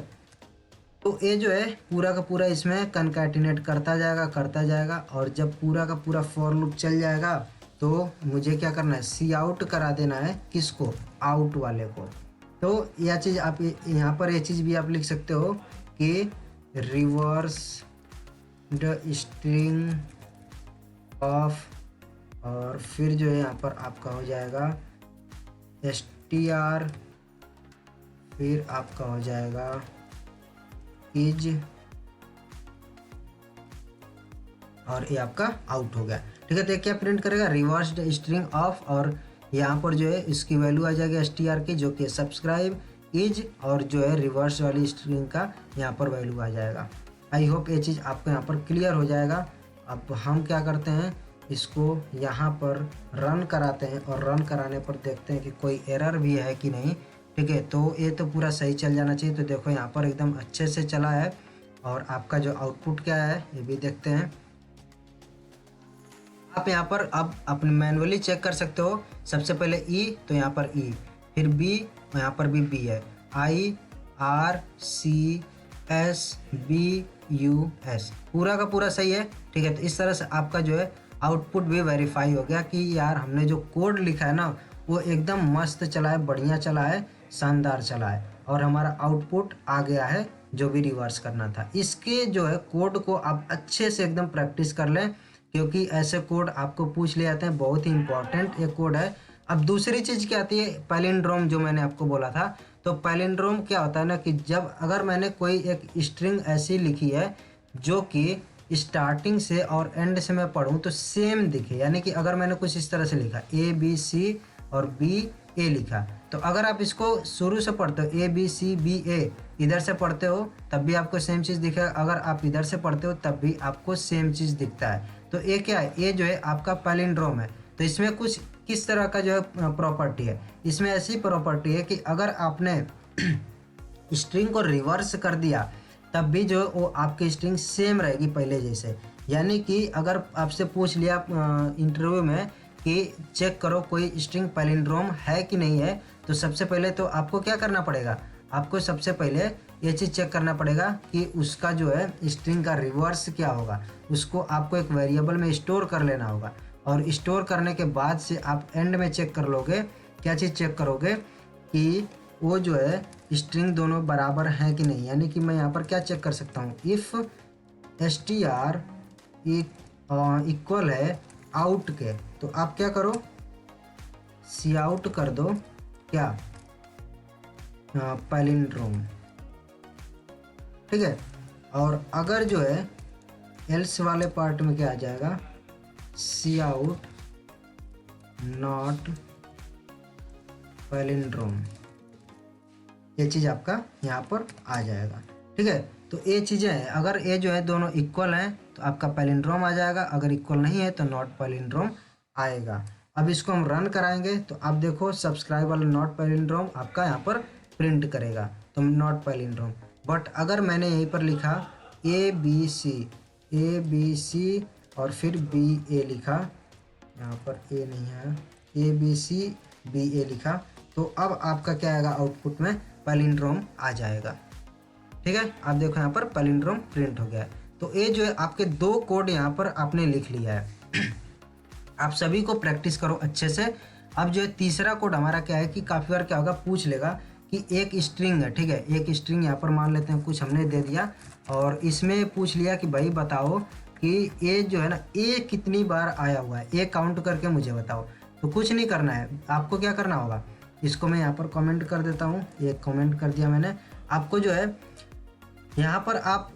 तो ये जो है पूरा का पूरा इसमें कनकैटिनेट करता जाएगा, और जब पूरा का पूरा फॉर लूप चल जाएगा तो मुझे क्या करना है, सी आउट करा देना है, किसको, आउट वाले को। तो यह चीज़ आप यहाँ पर ये चीज़ भी आप लिख सकते हो कि रिवर्स द स्ट्रिंग ऑफ, और फिर जो है यहाँ पर आपका हो जाएगा str, फिर आपका हो जाएगा इज, और ये आपका आउट हो गया, ठीक है। तो क्या प्रिंट करेगा, रिवर्स द स्ट्रिंग ऑफ, और यहाँ पर जो है इसकी वैल्यू आ जाएगी str की, जो कि सब्सक्राइब इज, और जो है रिवर्स वाली स्ट्रिंग का यहाँ पर वैल्यू आ जाएगा। आई होप ये चीज़ आपको यहाँ पर क्लियर हो जाएगा। अब हम क्या करते हैं, इसको यहाँ पर रन कराते हैं, और रन कराने पर देखते हैं कि कोई एरर भी है कि नहीं, ठीक है। तो ये तो पूरा सही चल जाना चाहिए। तो देखो यहाँ पर एकदम अच्छे से चला है, और आपका जो आउटपुट क्या है ये भी देखते हैं। आप यहाँ पर अब अपने मैनुअली चेक कर सकते हो। सबसे पहले ई, तो यहाँ पर ई, फिर बी, यहाँ पर भी बी है, आई आर सी SBUS पूरा का पूरा सही है। ठीक है, तो इस तरह से आपका जो है आउटपुट भी वेरीफाई हो गया कि यार हमने जो कोड लिखा है ना वो एकदम मस्त चला है, बढ़िया चला है, शानदार चला है और हमारा आउटपुट आ गया है जो भी रिवर्स करना था। इसके जो है कोड को आप अच्छे से एकदम प्रैक्टिस कर लें, क्योंकि ऐसे कोड आपको पूछ ले जाते हैं, बहुत ही इंपॉर्टेंट ये कोड है। अब दूसरी चीज़ क्या आती है, पैलिंड्रोम, जो मैंने आपको बोला था। तो पैलिंड्रोम क्या होता है ना कि जब अगर मैंने कोई एक स्ट्रिंग ऐसी लिखी है जो कि स्टार्टिंग से और एंड से मैं पढ़ूं तो सेम दिखे, यानी कि अगर मैंने कुछ इस तरह से लिखा ABC और BA लिखा, तो अगर आप इसको शुरू से पढ़ते हो ABCBA इधर से पढ़ते हो तब भी आपको सेम चीज़ दिखेगा, अगर आप इधर से पढ़ते हो तब भी आपको सेम चीज़ दिखता है। तो ये क्या है, ये जो है आपका पैलिंड्रोम है। तो इसमें कुछ किस तरह का जो है प्रॉपर्टी है, इसमें ऐसी प्रॉपर्टी है कि अगर आपने स्ट्रिंग को रिवर्स कर दिया तब भी जो वो आपकी स्ट्रिंग सेम रहेगी पहले जैसे। यानी कि अगर आपसे पूछ लिया इंटरव्यू में कि चेक करो कोई स्ट्रिंग पैलिंड्रोम है कि नहीं है, तो सबसे पहले तो आपको क्या करना पड़ेगा, आपको सबसे पहले ये चीज़ चेक करना पड़ेगा कि उसका जो है स्ट्रिंग का रिवर्स क्या होगा। उसको आपको एक वेरिएबल में स्टोर कर लेना होगा और स्टोर करने के बाद से आप एंड में चेक कर लोगे, क्या चीज़ चेक करोगे कि वो जो है स्ट्रिंग दोनों बराबर हैं कि नहीं। यानी कि मैं यहाँ पर क्या चेक कर सकता हूँ, इफ़ str इक्वल है आउट के, तो आप क्या करो, सी आउट कर दो क्या, पैलिंड्रोम। ठीक है, और अगर जो है एल्स वाले पार्ट में क्या आ जाएगा, सी आउट नॉट पैलिंड्रोम, ये चीज़ आपका यहाँ पर आ जाएगा। ठीक है, तो ये चीज़ें हैं, अगर ये जो है दोनों इक्वल हैं तो आपका पैलिंड्रोम आ जाएगा, अगर इक्वल नहीं है तो नॉट पैलिंड्रोम आएगा। अब इसको हम रन कराएंगे तो आप देखो सब्सक्राइब वाला नॉट पैलिंड्रोम आपका यहाँ पर प्रिंट करेगा, तो नॉट पैलिंड्रोम। बट अगर मैंने यहीं पर लिखा ABC और फिर BA लिखा, यहाँ पर A नहीं है, ABCBA लिखा, तो अब आपका क्या आएगा, आउटपुट में पैलिंड्रोम आ जाएगा। ठीक है, आप देखो यहाँ पर पैलिंड्रोम प्रिंट हो गया है। तो ये जो है आपके दो कोड यहाँ पर आपने लिख लिया है। आप सभी को प्रैक्टिस करो अच्छे से। अब जो है तीसरा कोड हमारा क्या है कि काफ़ी बार क्या होगा, पूछ लेगा कि एक स्ट्रिंग है, ठीक है, एक स्ट्रिंग यहाँ पर मान लेते हैं कुछ हमने दे दिया और इसमें पूछ लिया कि भाई बताओ कि ये जो है ना ये कितनी बार आया हुआ है, ये काउंट करके मुझे बताओ। तो कुछ नहीं करना है, आपको क्या करना होगा, इसको मैं यहाँ पर कमेंट कर देता हूँ, ये कमेंट कर दिया मैंने। आपको जो है यहाँ पर आप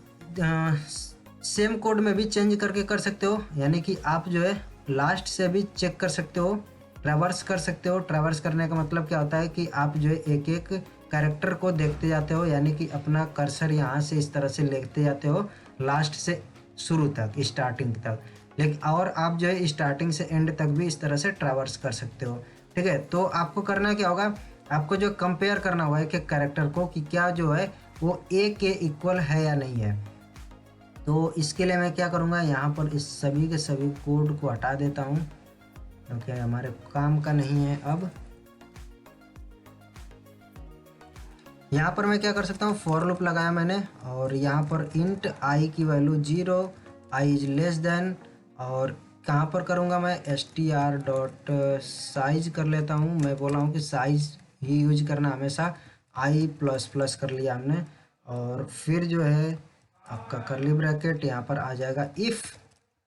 सेम कोड में भी चेंज करके कर सकते हो, यानी कि आप जो है लास्ट से भी चेक कर सकते हो, ट्रैवर्स कर सकते हो। ट्रैवर्स करने का मतलब क्या होता है कि आप जो है एक एक कैरेक्टर को देखते जाते हो, यानी कि अपना कर्सर यहाँ से इस तरह से लेते जाते हो लास्ट से शुरू तक, स्टार्टिंग तक। लेकिन और आप जो है स्टार्टिंग से एंड तक भी इस तरह से ट्रैवर्स कर सकते हो। ठीक है, तो आपको करना क्या होगा, आपको जो कंपेयर करना होगा एक एक कैरेक्टर को कि क्या जो है वो ए के इक्वल है या नहीं है। तो इसके लिए मैं क्या करूँगा, यहाँ पर इस सभी के सभी कोड को हटा देता हूँ क्योंकि हमारे काम का नहीं है। अब यहाँ पर मैं क्या कर सकता हूँ, फॉर लूप लगाया मैंने और यहाँ पर इंट आई की value 0, I is less than, और कहाँ पर करूँगा मैं str.size कर लेता हूँ। मैं बोला हूँ कि साइज ही यूज करना हमेशा, आई प्लस प्लस कर लिया हमने, और फिर जो है आपका करली ब्रैकेट यहाँ पर आ जाएगा इफ़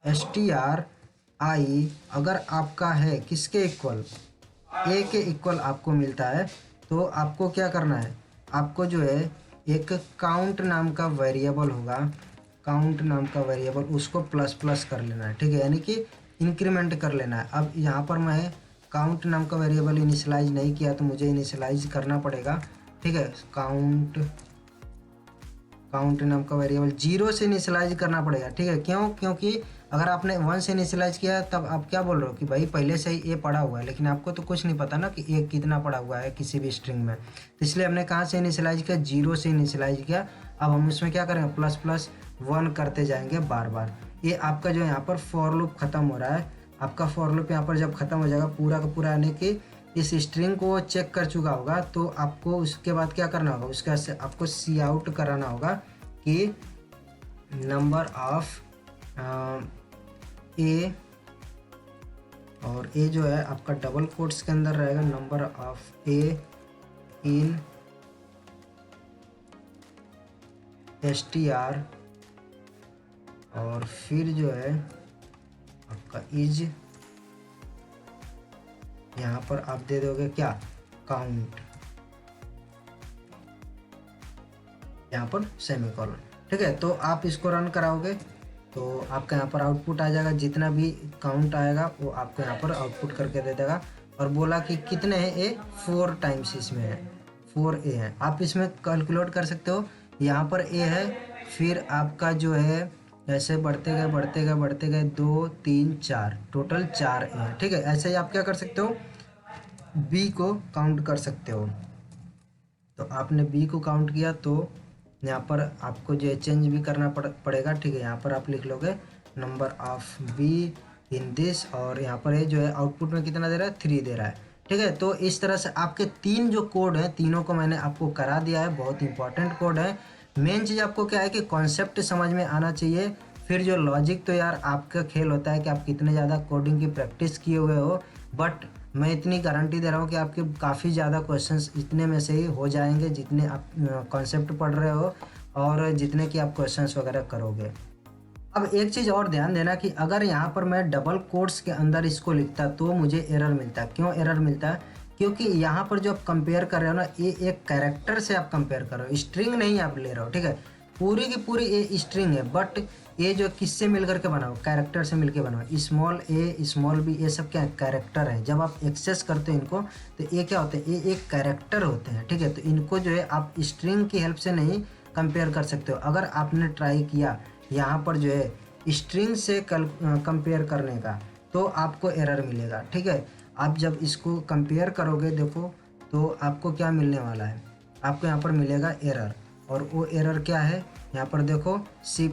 str आई अगर आपका है किसके इक्वल, ए के इक्वल आपको मिलता है, तो आपको क्या करना है, आपको जो है एक काउंट नाम का वेरिएबल होगा, काउंट नाम का वेरिएबल, उसको प्लस प्लस कर लेना है। ठीक है, यानी कि इंक्रीमेंट कर लेना है। अब यहाँ पर मैं काउंट नाम का वेरिएबल इनिशियलाइज नहीं किया तो मुझे इनिशियलाइज करना पड़ेगा। ठीक है, काउंट नाम का वेरिएबल 0 से इनिशियलाइज करना पड़ेगा। ठीक है, क्यों, क्योंकि अगर आपने 1 से इनिशियलाइज किया तब आप क्या बोल रहे हो कि भाई पहले से ही ए पड़ा हुआ है, लेकिन आपको तो कुछ नहीं पता ना कि ए कितना पड़ा हुआ है किसी भी स्ट्रिंग में। तो इसलिए हमने कहाँ से इनिशियलाइज किया, 0 से इनिशियलाइज किया। अब हम इसमें क्या करेंगे, प्लस प्लस 1 करते जाएंगे बार बार। ये आपका जो यहाँ पर फॉर लूप खत्म हो रहा है। आपका फॉर लूप यहाँ पर जब खत्म हो जाएगा पूरा का पूरा, यानी कि इस स्ट्रिंग को चेक कर चुका होगा, तो आपको उसके बाद क्या करना होगा, उसके बाद से आपको सी आउट कराना होगा कि नंबर ऑफ ए, और ए जो है आपका डबल कोट्स के अंदर रहेगा, number of A in str, और फिर जो है आपका इज, यहाँ पर आप दे दोगे क्या, काउंट, यहाँ पर सेमीकोलन। ठीक है, तो आप इसको रन कराओगे तो आपका यहाँ पर आउटपुट आ जाएगा, जितना भी काउंट आएगा वो आपको यहाँ पर आउटपुट करके दे देगा। और बोला कि कितने हैं ए, 4 टाइम्स इसमें है, 4 ए है। आप इसमें कैलकुलेट कर सकते हो, यहाँ पर ए है, फिर आपका जो है ऐसे बढ़ते गए बढ़ते गए बढ़ते गए 2 3 4, टोटल 4 ए है। ठीक है, ऐसे ही आप क्या कर सकते हो, बी को काउंट कर सकते हो। तो आपने बी को काउंट किया तो यहाँ पर आपको जो है चेंज भी करना पड़ेगा। ठीक है, यहाँ पर आप लिख लोगे number of be in this, और यहाँ पर ये जो है आउटपुट में कितना दे रहा है, 3 दे रहा है। ठीक है, तो इस तरह से आपके 3 जो कोड हैं, तीनों को मैंने आपको करा दिया है, बहुत इंपॉर्टेंट कोड है। मेन चीज़ आपको क्या है कि कॉन्सेप्ट समझ में आना चाहिए, फिर जो लॉजिक तो यार आपका खेल होता है कि आप कितने ज़्यादा कोडिंग की प्रैक्टिस किए हुए हो। बट मैं इतनी गारंटी दे रहा हूँ कि आपके काफ़ी ज़्यादा क्वेश्चंस इतने में से ही हो जाएंगे जितने आप कॉन्सेप्ट पढ़ रहे हो और जितने कि आप क्वेश्चंस वगैरह करोगे। अब एक चीज़ और ध्यान देना कि अगर यहाँ पर मैं डबल कोट्स के अंदर इसको लिखता तो मुझे एरर मिलता। क्यों एरर मिलता है? क्योंकि यहाँ पर जो आप कंपेयर कर रहे हो ना, ये एक कैरेक्टर से आप कंपेयर कर रहे हो, स्ट्रिंग नहीं आप ले रहे हो। ठीक है, पूरी की पूरी ये स्ट्रिंग है, बट ये जो किससे मिल करके बना हो, कैरेक्टर से मिलकर बना हो। स्मॉल ए स्मॉल बी ये सब क्या है, कैरेक्टर है। जब आप एक्सेस करते हो इनको तो ये क्या होते हैं, ये एक कैरेक्टर होते हैं। ठीक है, तो इनको जो है आप स्ट्रिंग की हेल्प से नहीं कंपेयर कर सकते हो। अगर आपने ट्राई किया यहाँ पर जो है स्ट्रिंग से कंपेयर करने का तो आपको एरर मिलेगा। ठीक है, आप जब इसको कंपेयर करोगे देखो तो आपको क्या मिलने वाला है, आपको यहाँ पर मिलेगा एरर। और वो एरर क्या है, यहाँ पर देखो C++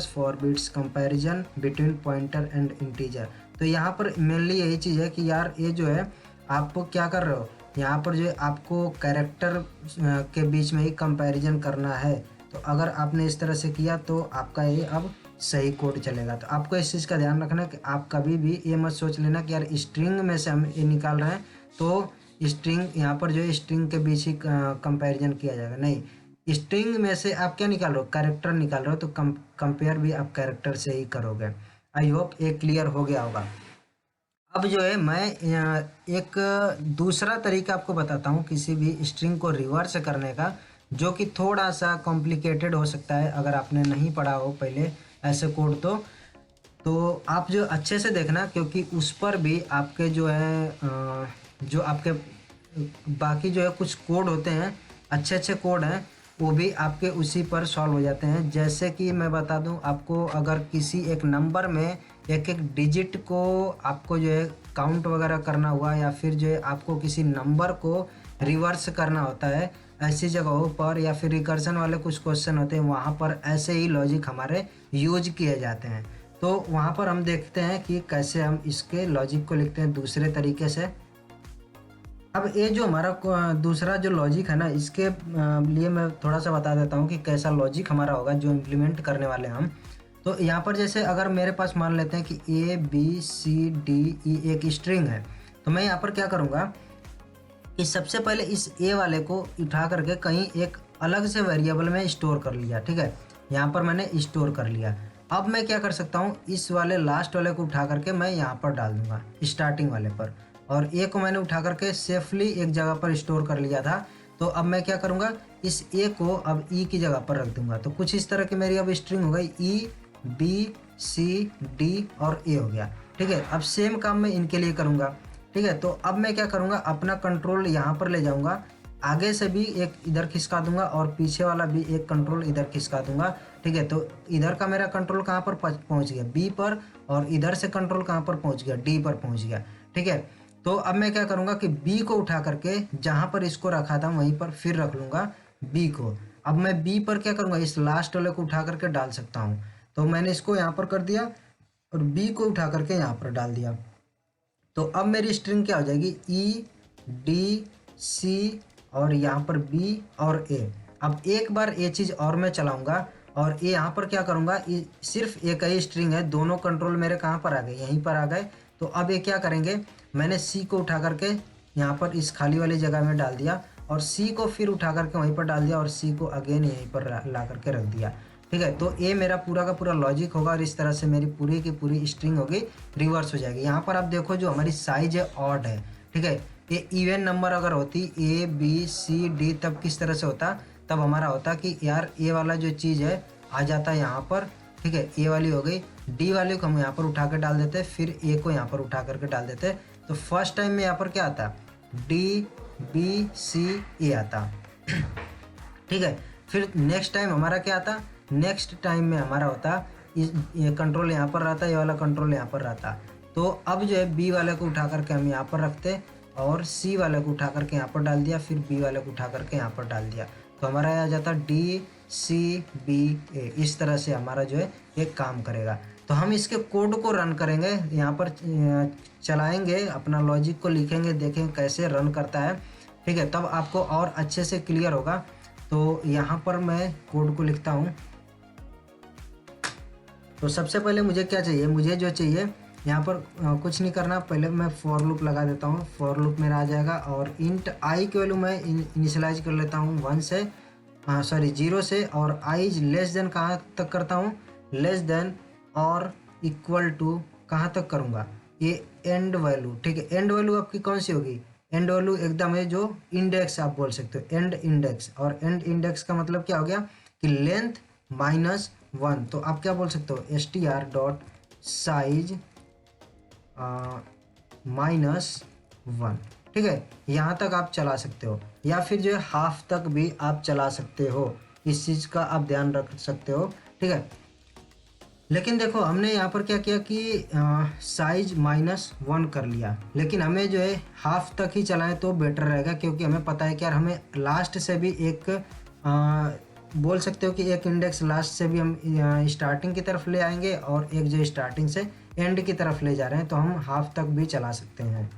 for bits comparison between pointer and integer. तो यहाँ पर मेनली यही चीज़ है कि यार ये जो है आपको क्या कर रहे हो, यहाँ पर जो है आपको कैरेक्टर के बीच में ही कंपैरिजन करना है। तो अगर आपने इस तरह से किया तो आपका ये अब सही कोड चलेगा। तो आपको इस चीज़ का ध्यान रखना कि आप कभी भी ये मत सोच लेना कि यार स्ट्रिंग में से हम ये निकाल रहे हैं तो स्ट्रिंग यहाँ पर जो है स्ट्रिंग के बीच ही कंपैरिजन किया जाएगा। नहीं, स्ट्रिंग में से आप क्या निकाल रहे हो, कैरेक्टर निकाल रहे हो, तो कंपेयर भी आप कैरेक्टर से ही करोगे। आई होप ये क्लियर हो गया होगा। अब जो है मैं एक दूसरा तरीका आपको बताता हूँ किसी भी स्ट्रिंग को रिवर्स करने का, जो कि थोड़ा सा कॉम्प्लिकेटेड हो सकता है अगर आपने नहीं पढ़ा हो पहले ऐसे कोड। तो आप जो अच्छे से देखना, क्योंकि उस पर भी आपके जो है जो आपके बाकी जो है कुछ कोड होते हैं, अच्छे अच्छे कोड हैं, वो भी आपके उसी पर सॉल्व हो जाते हैं। जैसे कि मैं बता दूं आपको, अगर किसी एक नंबर में एक एक डिजिट को आपको जो है काउंट वगैरह करना हुआ, या फिर जो है आपको किसी नंबर को रिवर्स करना होता है ऐसी जगहों पर, या फिर रिकर्सन वाले कुछ क्वेश्चन होते हैं, वहाँ पर ऐसे ही लॉजिक हमारे यूज किए जाते हैं। तो वहाँ पर हम देखते हैं कि कैसे हम इसके लॉजिक को लिखते हैं दूसरे तरीके से। अब ये जो हमारा दूसरा जो लॉजिक है ना, इसके लिए मैं थोड़ा सा बता देता हूँ कि कैसा लॉजिक हमारा होगा जो इम्प्लीमेंट करने वाले हैं हम। तो यहाँ पर जैसे अगर मेरे पास मान लेते हैं कि ABCDE एक स्ट्रिंग है, तो मैं यहाँ पर क्या करूँगा कि सबसे पहले इस ए वाले को उठा करके कहीं एक अलग से वेरिएबल में स्टोर कर लिया। ठीक है, यहाँ पर मैंने स्टोर कर लिया। अब मैं क्या कर सकता हूँ, इस वाले लास्ट वाले को उठा करके मैं यहाँ पर डाल दूंगा स्टार्टिंग वाले पर, और ए को मैंने उठा करके सेफली एक जगह पर स्टोर कर लिया था। तो अब मैं क्या करूँगा, इस ए को अब ई की जगह पर रख दूंगा। तो कुछ इस तरह की मेरी अब स्ट्रिंग हो गई, EBCD और ए हो गया। ठीक है, अब सेम काम मैं इनके लिए करूँगा। ठीक है, तो अब मैं क्या करूँगा, अपना कंट्रोल यहाँ पर ले जाऊँगा, आगे से भी एक इधर खिसका दूंगा और पीछे वाला भी एक कंट्रोल इधर खिसका दूंगा। ठीक है, तो इधर का मेरा कंट्रोल कहाँ पर पहुँच गया, बी पर, और इधर से कंट्रोल कहाँ पर पहुँच गया, डी पर पहुँच गया। ठीक है, तो अब मैं क्या करूँगा कि बी को उठा करके जहाँ पर इसको रखा था वहीं पर फिर रख लूँगा बी को। अब मैं बी पर क्या करूँगा, इस लास्ट वाले को उठा करके डाल सकता हूँ। तो मैंने इसको यहाँ पर कर दिया और बी को उठा करके यहाँ पर डाल दिया। तो अब मेरी स्ट्रिंग क्या हो जाएगी, EDC और यहाँ पर B और A। अब एक बार ये चीज़ और मैं चलाऊंगा, और ये यहाँ पर क्या करूँगा, सिर्फ एक ही स्ट्रिंग है, दोनों कंट्रोल मेरे कहाँ पर आ गए, यहीं पर आ गए। तो अब ये क्या करेंगे, मैंने सी को उठा करके यहाँ पर इस खाली वाली जगह में डाल दिया और सी को फिर उठा करके वहीं पर डाल दिया और सी को अगेन यहीं पर ला करके रख दिया। ठीक है, तो ये मेरा पूरा का पूरा लॉजिक होगा और इस तरह से मेरी पूरी की पूरी स्ट्रिंग होगी रिवर्स हो जाएगी। यहाँ पर आप देखो जो हमारी साइज है ऑड है। ठीक है, ये इवन नंबर अगर होती ए बी सी डी तब किस तरह से होता, तब हमारा होता कि यार ए वाला जो चीज़ है आ जाता है यहाँ पर। ठीक है, ए वाली हो गई, डी वाली को हम यहाँ पर उठा कर डाल देते, फिर ए को यहाँ पर उठा करके डाल देते। तो फर्स्ट टाइम में यहाँ पर क्या आता, डी बी सी ए आता। ठीक है, फिर नेक्स्ट टाइम हमारा क्या आता, नेक्स्ट टाइम में हमारा होता ये कंट्रोल यहाँ पर रहता, ये वाला कंट्रोल यहाँ पर रहता। तो अब जो है बी वाले को उठा करके हम यहाँ पर रखते और सी वाले को उठा करके यहाँ पर डाल दिया, फिर बी वाले को उठा करके यहाँ पर डाल दिया। तो हमारा आ जाता डी सी बी ए। इस तरह से हमारा जो है ये काम करेगा। तो हम इसके कोड को रन करेंगे, यहाँ पर चलाएंगे, अपना लॉजिक को लिखेंगे, देखेंगे कैसे रन करता है। ठीक है, तब आपको और अच्छे से क्लियर होगा। तो यहाँ पर मैं कोड को लिखता हूँ। तो सबसे पहले मुझे क्या चाहिए, मुझे जो चाहिए यहाँ पर कुछ नहीं करना, पहले मैं फॉर लूप लगा देता हूँ। फॉर लूप मेरा आ जाएगा और इंट आई की वैल्यू मैं इनिशियलाइज कर लेता हूँ 1 से, सॉरी 0 से, और आई लेस देन कहाँ तक करता हूँ, लेस देन और इक्वल टू कहाँ तक करूँगा, ये एंड वैल्यू। ठीक है, एंड वैल्यू आपकी कौन सी होगी, एंड वैल्यू एकदम है जो इंडेक्स आप बोल सकते हो, एंड इंडेक्स। और एंड इंडेक्स का मतलब क्या हो गया कि लेंथ -1। तो आप क्या बोल सकते हो, str.size -1। ठीक है, यहाँ तक आप चला सकते हो, या फिर जो है हाफ तक भी आप चला सकते हो, इस चीज़ का आप ध्यान रख सकते हो। ठीक है, लेकिन देखो हमने यहाँ पर क्या किया कि साइज -1 कर लिया, लेकिन हमें जो है हाफ तक ही चलाएं तो बेटर रहेगा, क्योंकि हमें पता है कि यार हमें लास्ट से भी एक बोल सकते हो कि एक इंडेक्स लास्ट से भी हम स्टार्टिंग की तरफ ले आएंगे और एक जो स्टार्टिंग से एंड की तरफ ले जा रहे हैं, तो हम हाफ तक भी चला सकते हैं।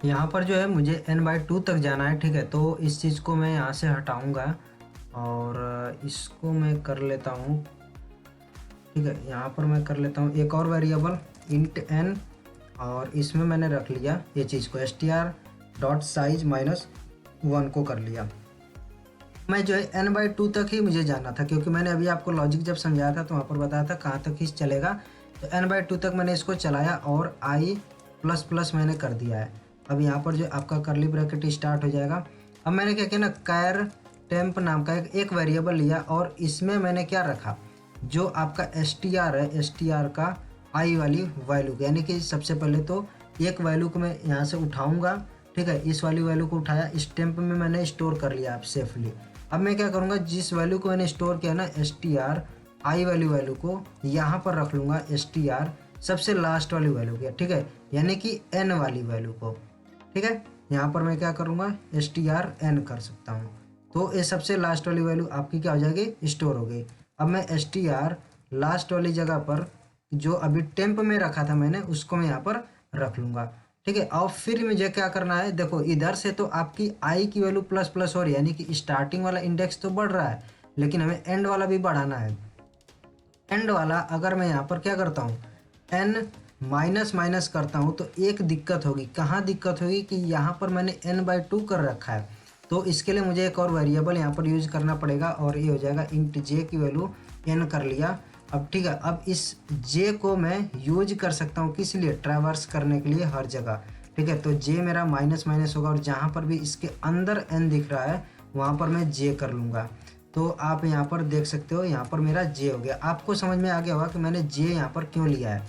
यहाँ पर जो है मुझे n/2 तक जाना है। ठीक है, तो इस चीज़ को मैं यहाँ से हटाऊँगा और इसको मैं कर लेता हूँ। ठीक है, यहाँ पर मैं कर लेता हूँ एक और वेरिएबल int n, और इसमें मैंने रख लिया ये चीज़ को str.size -1 को कर लिया। मैं जो है n/2 तक ही मुझे जाना था, क्योंकि मैंने अभी आपको लॉजिक जब समझाया था तो वहाँ पर बताया था कहाँ तक ही चलेगा। तो n/2 तक मैंने इसको चलाया और i++ मैंने कर दिया है। अब यहाँ पर जो आपका करली ब्रैकेट स्टार्ट हो जाएगा। अब मैंने क्या किया ना, कैर टेम्प नाम का एक वेरिएबल लिया और इसमें मैंने क्या रखा, जो आपका str है, str का i वाली वैल्यू, यानी कि सबसे पहले तो एक वैल्यू को मैं यहाँ से उठाऊँगा। ठीक है, इस वाली वैल्यू को उठाया, इस टेम्प में मैंने स्टोर कर लिया आप सेफली। अब मैं क्या करूँगा, जिस वैल्यू को मैंने स्टोर किया ना str i वाली वैल्यू को यहाँ पर रख लूँगा str सबसे लास्ट वाली वैल्यू के। ठीक है, यानी कि n वाली वैल्यू को। ठीक है, यहाँ पर मैं क्या करूँगा, str n कर सकता हूँ। तो ये सबसे लास्ट वाली वैल्यू आपकी क्या हो जाएगी, स्टोर हो गई। अब मैं str लास्ट वाली जगह पर जो अभी टेम्प में रखा था मैंने, उसको मैं यहाँ पर रख लूँगा। ठीक है, और फिर मुझे क्या करना है, देखो इधर से तो आपकी आई की वैल्यू ++ हो रही है, यानी कि स्टार्टिंग वाला इंडेक्स तो बढ़ रहा है, लेकिन हमें एंड वाला भी बढ़ाना है। एंड वाला अगर मैं यहाँ पर क्या करता हूँ, n करता हूँ, तो एक दिक्कत होगी। कहाँ दिक्कत होगी कि यहाँ पर मैंने n/2 कर रखा है, तो इसके लिए मुझे एक और वेरिएबल यहाँ पर यूज करना पड़ेगा, और ये हो जाएगा int j की वैल्यू n कर लिया। अब ठीक है, अब इस j को मैं यूज कर सकता हूँ किस लिए, ट्रैवर्स करने के लिए हर जगह। ठीक है, तो j मेरा -- होगा, और जहाँ पर भी इसके अंदर n दिख रहा है वहाँ पर मैं j कर लूँगा। तो आप यहाँ पर देख सकते हो, यहाँ पर मेरा j हो गया। आपको समझ में आ गया होगा कि मैंने j यहाँ पर क्यों लिया है।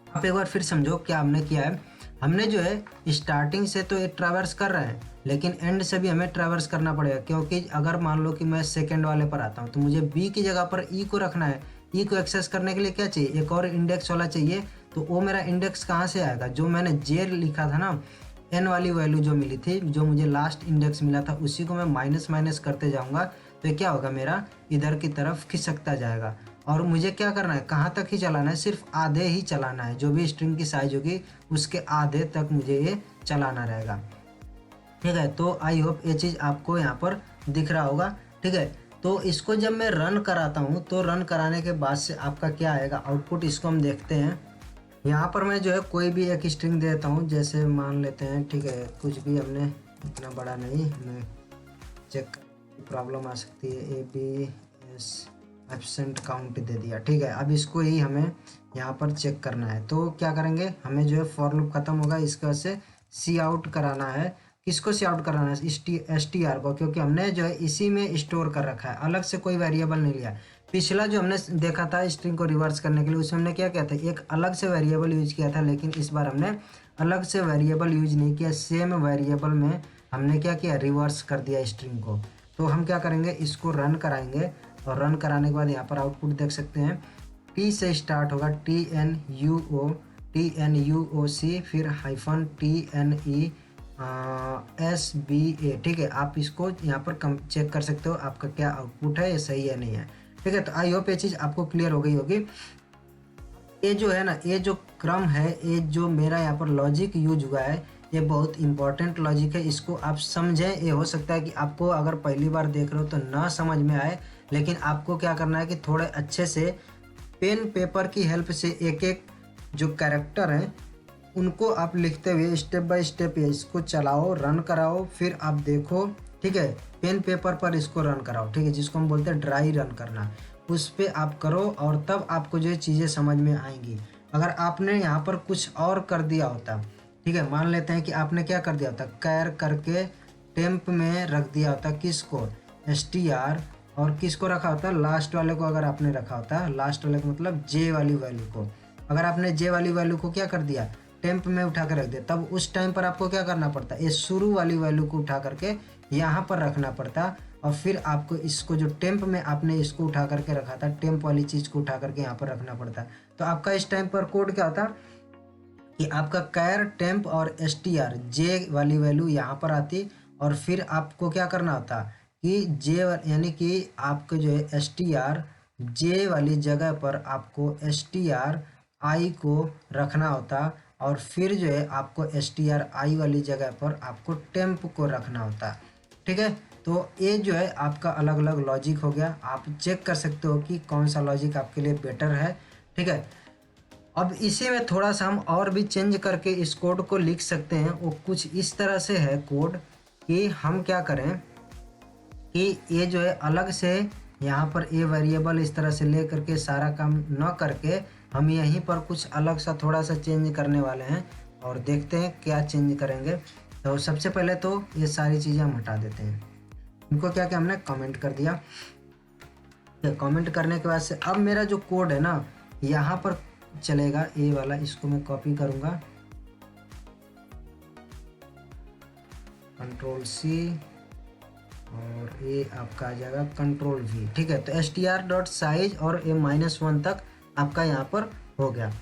आप एक बार फिर समझो क्या हमने किया है। हमने जो है स्टार्टिंग से तो एक ट्रैवर्स कर रहे हैं, लेकिन एंड से भी हमें ट्रैवर्स करना पड़ेगा, क्योंकि अगर मान लो कि मैं सेकंड वाले पर आता हूँ तो मुझे बी की जगह पर ई को रखना है। ई को एक्सेस करने के लिए क्या चाहिए, एक और इंडेक्स वाला चाहिए। तो वो मेरा इंडेक्स कहाँ से आएगा, जो मैंने जे लिखा था ना, एन वाली वैल्यू जो मिली थी, जो मुझे लास्ट इंडेक्स मिला था, उसी को मैं माइनस करते जाऊँगा। तो ये क्या होगा, मेरा इधर की तरफ खिसकता जाएगा। और मुझे क्या करना है, कहाँ तक ही चलाना है, सिर्फ आधे ही चलाना है। जो भी स्ट्रिंग की साइज होगी उसके आधे तक मुझे ये चलाना रहेगा। ठीक है, तो आई होप ये चीज़ आपको यहाँ पर दिख रहा होगा। ठीक है, तो इसको जब मैं रन कराता हूँ तो रन कराने के बाद से आपका क्या आएगा आउटपुट, इसको हम देखते हैं। यहाँ पर मैं जो है कोई भी एक स्ट्रिंग देता हूँ, जैसे मान लेते हैं, ठीक है, कुछ भी, हमने इतना बड़ा नहीं, हमें चेक प्रॉब्लम आ सकती है, ABS एब्सेंट काउंट दे दिया, ठीक है। अब इसको ही हमें यहाँ पर चेक करना है, तो क्या करेंगे, हमें जो है फॉर लूप खत्म होगा, इसके वजह से सी आउट कराना है। किसको सी आउट कराना है, STR को, क्योंकि हमने जो है इसी में स्टोर कर रखा है, अलग से कोई वेरिएबल नहीं लिया। पिछला जो हमने देखा था स्ट्रिंग को रिवर्स करने के लिए, उसमें हमने क्या किया था, एक अलग से वेरिएबल यूज किया था, लेकिन इस बार हमने अलग से वेरिएबल यूज नहीं किया, सेम वेरिएबल में हमने क्या किया, रिवर्स कर दिया स्ट्रिंग को। तो हम क्या करेंगे, इसको रन कराएंगे, और रन कराने के बाद यहाँ पर आउटपुट देख सकते हैं, T से स्टार्ट होगा, TNUOC, फिर हाइफन TNESBA, ठीक है। आप इसको यहाँ पर चेक कर सकते हो आपका क्या आउटपुट है, ये सही है नहीं है, ठीक है। तो आई होप ये चीज़ आपको क्लियर हो गई होगी। ये जो है ना, ये जो क्रम है, ये जो मेरा यहाँ पर लॉजिक यूज हुआ है, ये बहुत इंपॉर्टेंट लॉजिक है, इसको आप समझें। ये हो सकता है कि आपको अगर पहली बार देख रहे हो तो ना समझ में आए, लेकिन आपको क्या करना है कि थोड़े अच्छे से पेन पेपर की हेल्प से एक एक जो कैरेक्टर हैं उनको आप लिखते हुए स्टेप बाय स्टेप इसको चलाओ, रन कराओ, फिर आप देखो, ठीक है। पेन पेपर पर इसको रन कराओ, ठीक है, जिसको हम बोलते हैं ड्राई रन करना, उस पर आप करो, और तब आपको जो चीज़ें समझ में आएंगी। अगर आपने यहाँ पर कुछ और कर दिया होता, ठीक है, मान लेते हैं कि आपने क्या कर दिया होता, कैर करके टेम्प में रख दिया होता, किसको, STR, और किसको रखा होता, लास्ट वाले को अगर आपने रखा होता, लास्ट वाले को मतलब J वाली वैल्यू को, अगर आपने J वाली वैल्यू को क्या कर दिया, टेम्प में उठा कर रख दिया, तब उस टाइम पर आपको क्या करना पड़ता, ये शुरू वाली वैल्यू को उठा करके यहाँ पर रखना पड़ता, और फिर आपको इसको जो टेम्प में आपने इसको उठा करके रखा था, टेम्प वाली चीज़ को उठा करके यहाँ पर रखना पड़ता। तो आपका इस टाइम पर कोड क्या होता कि आपका कैर, टेम्प और STR J वाली वैल्यू यहाँ पर आती, और फिर आपको क्या करना होता कि J यानी कि आपको जो है STR J वाली जगह पर आपको STR I को रखना होता, और फिर जो है आपको STR I वाली जगह पर आपको टेम्प को रखना होता, ठीक है। तो ये जो है आपका अलग अलग लॉजिक हो गया, आप चेक कर सकते हो कि कौन सा लॉजिक आपके लिए बेटर है, ठीक है। अब इसी में थोड़ा सा हम और भी चेंज करके इस कोड को लिख सकते हैं। वो कुछ इस तरह से है कोड कि हम क्या करें कि ये जो है अलग से यहाँ पर ये वेरिएबल इस तरह से ले करके सारा काम न करके हम यहीं पर कुछ अलग सा थोड़ा सा चेंज करने वाले हैं, और देखते हैं क्या चेंज करेंगे। तो सबसे पहले तो ये सारी चीज़ें हम हटा देते हैं, इनको क्या क्या हमने कमेंट कर दिया। कमेंट करने के बाद से अब मेरा जो कोड है ना यहाँ पर चलेगा, ये वाला, इसको मैं कॉपी करूँगा, Ctrl+C, और ये आपका आ जाएगा Ctrl+V, ठीक है। तो str.size और ये -1 तक आपका यहाँ पर हो गया।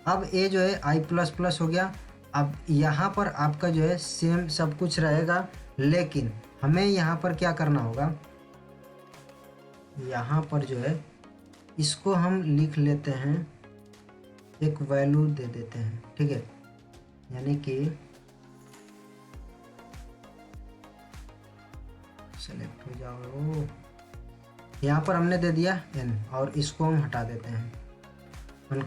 अब ये जो है i++ हो गया। अब यहाँ पर आपका जो है सेम सब कुछ रहेगा, लेकिन हमें यहाँ पर क्या करना होगा, यहाँ पर जो है इसको हम लिख लेते हैं, एक वैल्यू दे देते हैं, ठीक है, यानी कि सेलेक्ट हो जाओ, यहाँ पर हमने दे दिया n, और इसको हम हटा देते हैं,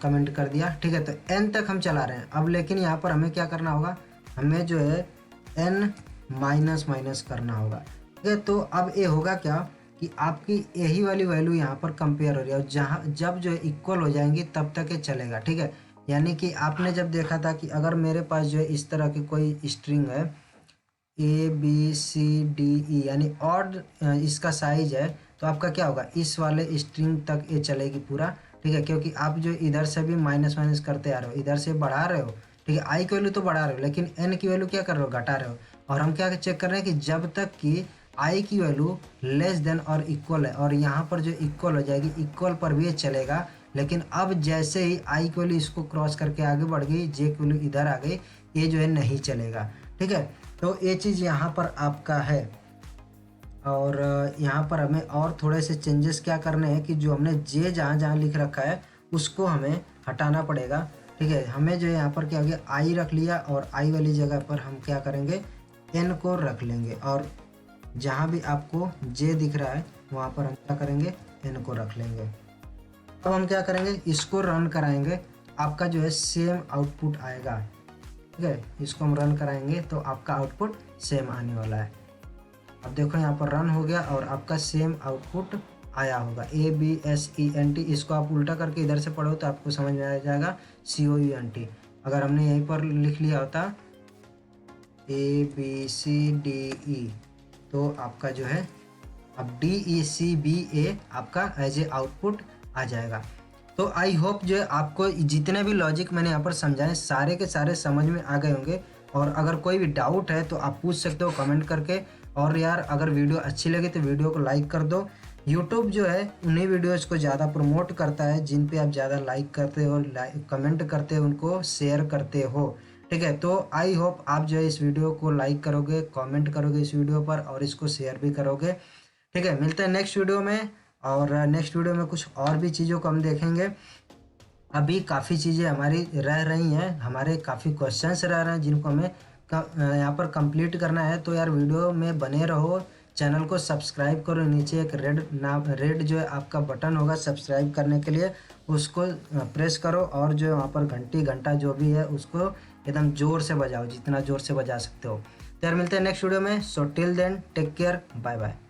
कमेंट कर दिया, ठीक है। तो n तक हम चला रहे हैं अब, लेकिन यहाँ पर हमें क्या करना होगा, हमें जो है n माइनस करना होगा, ठीक है। तो अब ये होगा क्या कि आपकी यही वाली वैल्यू यहाँ पर कंपेयर हो रही है, और जहाँ जब जो है इक्वल हो जाएंगी तब तक ये चलेगा, ठीक है। यानी कि आपने जब देखा था कि अगर मेरे पास जो है इस तरह की कोई स्ट्रिंग है ABCDE, यानी ऑड इसका साइज है, तो आपका क्या होगा, इस वाले स्ट्रिंग तक ये चलेगी पूरा, ठीक है। क्योंकि आप जो इधर से भी माइनस करते आ रहे हो, इधर से बढ़ा रहे हो, ठीक है, आई की वैल्यू तो बढ़ा रहे हो, लेकिन n की वैल्यू क्या कर रहे हो, घटा रहे हो। और हम क्या चेक कर रहे हैं कि जब तक कि आई की वैल्यू लेस देन और इक्वल है, और यहाँ पर जो इक्वल हो जाएगी, इक्वल पर भी ये चलेगा। लेकिन अब जैसे ही आई की वैल्यू इसको क्रॉस करके आगे बढ़ गई, जे की वैल्यू इधर आ गई, ये जो है नहीं चलेगा, ठीक है। तो ये चीज़ यहाँ पर आपका है, और यहाँ पर हमें और थोड़े से चेंजेस क्या करने हैं कि जो हमने जे जहाँ जहाँ लिख रखा है उसको हमें हटाना पड़ेगा, ठीक है। हमें जो है यहाँ पर क्या हो गया, आई रख लिया, और आई वाली जगह पर हम क्या करेंगे, एन को रख लेंगे, और जहाँ भी आपको जे दिख रहा है वहाँ पर हम क्या करेंगे, इनको रख लेंगे। अब हम क्या करेंगे, इसको रन कराएंगे, आपका जो है सेम आउटपुट आएगा। ठीक है, इसको हम रन कराएंगे तो आपका आउटपुट सेम आने वाला है। अब देखो यहाँ पर रन हो गया और आपका सेम आउटपुट आया होगा, ABSENT। इसको आप उल्टा करके इधर से पढ़ो तो आपको समझ में आ जाएगा COUNT। अगर हमने यहीं पर लिख लिया होता ABCDE तो आपका जो है अब DECBA आपका एज ए आउटपुट आ जाएगा। तो आई होप जो है आपको जितने भी लॉजिक मैंने यहाँ पर समझाए सारे के सारे समझ में आ गए होंगे। और अगर कोई भी डाउट है तो आप पूछ सकते हो कमेंट करके। और यार अगर वीडियो अच्छी लगे तो वीडियो को लाइक कर दो। यूट्यूब जो है उन्हीं वीडियोज़ को ज़्यादा प्रमोट करता है जिन पे आप ज़्यादा लाइक करते हो, कमेंट करते हो, उनको शेयर करते हो। ठीक है, तो आई होप आप जो है इस वीडियो को लाइक करोगे, कमेंट करोगे इस वीडियो पर और इसको शेयर भी करोगे। ठीक है, मिलते हैं नेक्स्ट वीडियो में। और नेक्स्ट वीडियो में कुछ और भी चीज़ों को हम देखेंगे। अभी काफ़ी चीज़ें हमारी रह रही हैं, हमारे काफ़ी क्वेश्चंस रह रहे हैं जिनको हमें यहाँ पर कंप्लीट करना है। तो यार वीडियो में बने रहो, चैनल को सब्सक्राइब करो। नीचे एक रेड जो है आपका बटन होगा सब्सक्राइब करने के लिए, उसको प्रेस करो। और जो वहाँ पर घंटा जो भी है उसको एकदम ज़ोर से बजाओ, जितना ज़ोर से बजा सकते हो। तो यार मिलते हैं नेक्स्ट वीडियो में। So till then take care, bye bye.